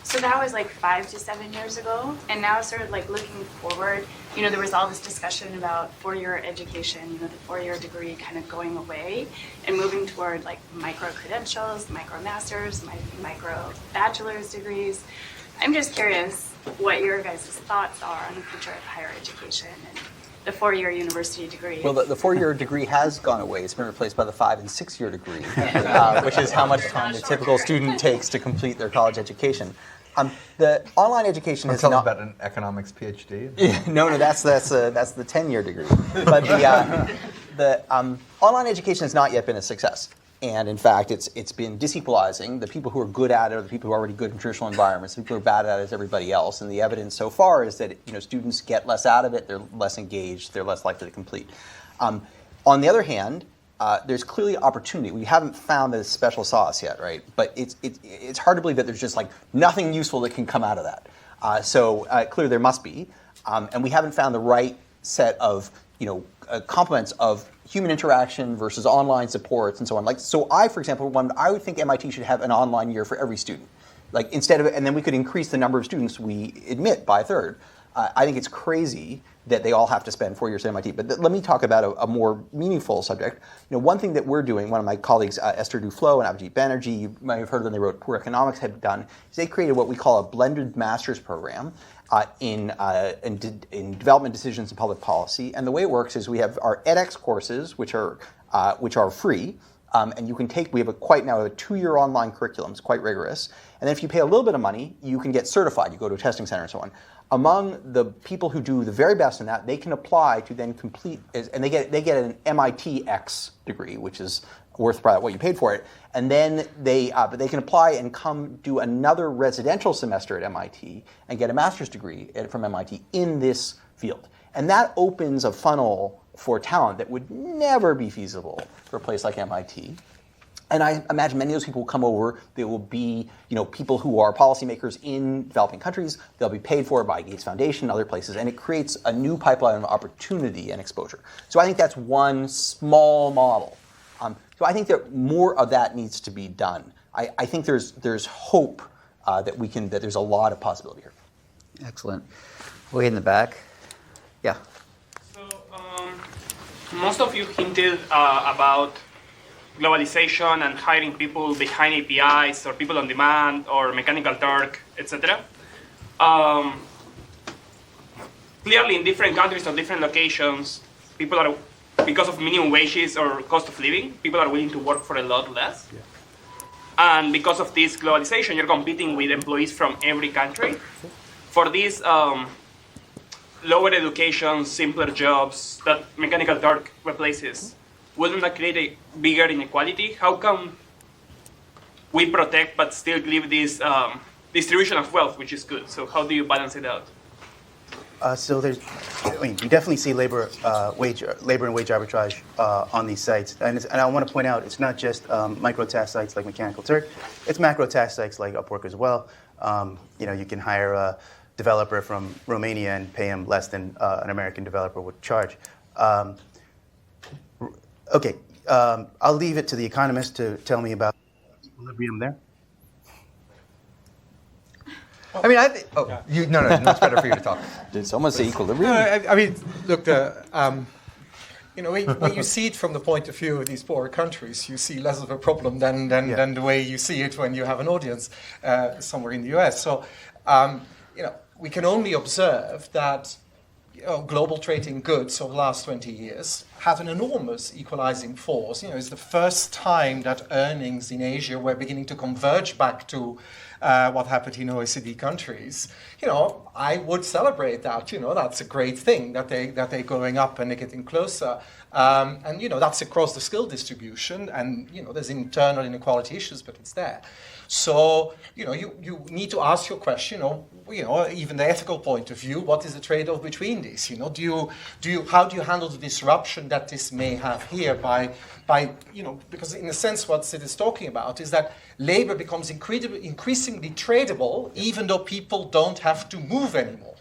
So that was like 5 to 7 years ago, and now sort of like looking forward, there was all this discussion about 4-year education, the 4-year degree kind of going away and moving toward like micro credentials, micro masters, micro bachelor's degrees. I'm just curious what your guys' thoughts are on the future of higher education and the 4-year university degree. Well, the 4-year degree has gone away. It's been replaced by the 5- and 6-year degree, which is how much time the typical student takes to complete their college education. The online education has not... about an economics PhD. No, that's the 10-year degree. But the online education has not yet been a success. And in fact, it's been disequalizing. The people who are good at it are the people who are already good in traditional environments. The people who are bad at it is everybody else. And the evidence so far is that students get less out of it. They're less engaged. They're less likely to complete. On the other hand, there's clearly opportunity. We haven't found the special sauce yet, right? But it's hard to believe that there's just like nothing useful that can come out of that. So clearly there must be, and we haven't found the right set of complements of human interaction versus online supports and so on. So I, for example, I would think MIT should have an online year for every student. And then we could increase the number of students we admit by a third. I think it's crazy that they all have to spend 4 years at MIT. But let me talk about a more meaningful subject. One thing that we're doing, one of my colleagues, Esther Duflo and Abhijit Banerjee, you might have heard when they wrote Poor Economics, had done, is they created what we call a blended master's program in development decisions and public policy. And the way it works is we have our edX courses, which are free. And you can take, we have a 2-year online curriculum. It's quite rigorous. And then if you pay a little bit of money, you can get certified. You go to a testing center and so on. Among the people who do the very best in that, they can apply to then complete, and they get an MIT X degree, which is worth about what you paid for it. And then they can apply and come do another residential semester at MIT and get a master's degree from MIT in this field. And that opens a funnel for talent that would never be feasible for a place like MIT. And I imagine many of those people will come over. They will be, people who are policymakers in developing countries. They'll be paid for by Gates Foundation and other places, and it creates a new pipeline of opportunity and exposure. So I think that's one small model. So I think that more of that needs to be done. I think there's hope that there's a lot of possibility here. Excellent. Way in the back. Yeah. So most of you hinted about globalization and hiring people behind APIs or people on demand or Mechanical Turk, etc. Clearly, in different countries or different locations, people are, because of minimum wages or cost of living, people are willing to work for a lot less. Yeah. And because of this globalization, you're competing with employees from every country. For these lower education, simpler jobs that Mechanical Turk replaces, wouldn't that create a bigger inequality? How come we protect but still give this distribution of wealth, which is good? So how do you balance it out? So there's, you definitely see labor and wage arbitrage on these sites, and I want to point out it's not just micro task sites like Mechanical Turk, it's macro task sites like Upwork as well. You can hire a developer from Romania and pay him less than an American developer would charge. Okay, I'll leave it to the economist to tell me about equilibrium there. I mean, it's better for you to talk. Did someone say equilibrium? I mean, look, when you see it from the point of view of these poorer countries, you see less of a problem than the way you see it when you have an audience somewhere in the US. So, we can only observe that global trade in goods over the last 20 years had an enormous equalizing force. It's the first time that earnings in Asia were beginning to converge back to what happened in OECD countries. I would celebrate that. That's a great thing that they're going up and they're getting closer. And that's across the skill distribution. And there's internal inequality issues, but it's there. So you need to ask your question, even the ethical point of view, what is the trade-off between these? How do you handle the disruption that this may have here by because in a sense what Sid is talking about is that labor becomes increasingly tradable even though people don't have to move anymore.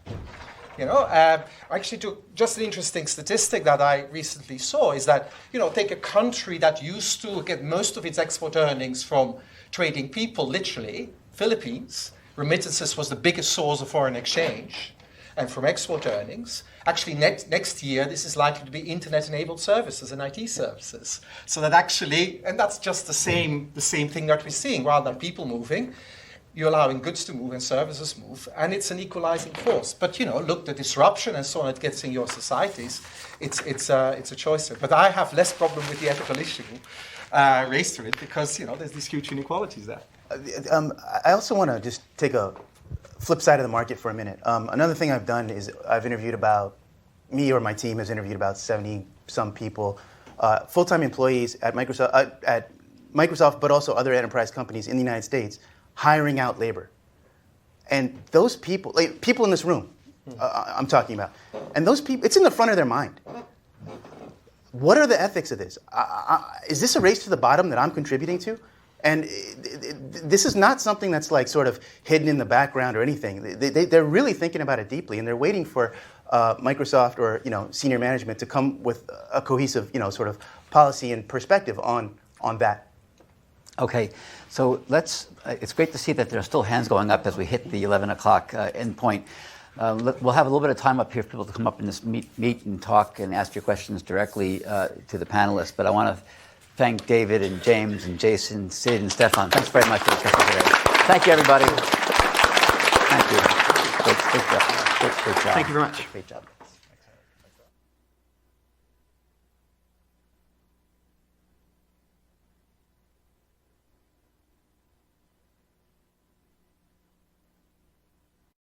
Actually, just an interesting statistic that I recently saw is that, take a country that used to get most of its export earnings from trading people, literally, Philippines, remittances was the biggest source of foreign exchange, and from export earnings. Actually, next year, this is likely to be internet-enabled services and IT services. So that actually, and that's just the same thing that we're seeing, rather than people moving, you're allowing goods to move and services move, and it's an equalizing force. But look, the disruption and so on it gets in your societies, it's a choice. But I have less problem with the ethical issue raised to it because there's these huge inequalities there. I also want to just take a flip side of the market for a minute. Another thing I've done is I've interviewed my team has interviewed about 70 some people, full-time employees at Microsoft, but also other enterprise companies in the United States, hiring out labor. And those people, people in this room, I'm talking about, and those people, it's in the front of their mind. What are the ethics of this? Is this a race to the bottom that I'm contributing to? And this is not something that's sort of hidden in the background or anything. They're really thinking about it deeply, and they're waiting for Microsoft or senior management to come with a cohesive sort of policy and perspective on that. Okay, so it's great to see that there are still hands going up as we hit the 11 o'clock end point. We'll have a little bit of time up here for people to come up and just meet and talk and ask your questions directly to the panelists. But I want to thank David and James and Jason, Sid and Stefan. Thanks very much for the session today. Thank you, everybody. Thank you. Great job. Great job. Thank you very much. Great job.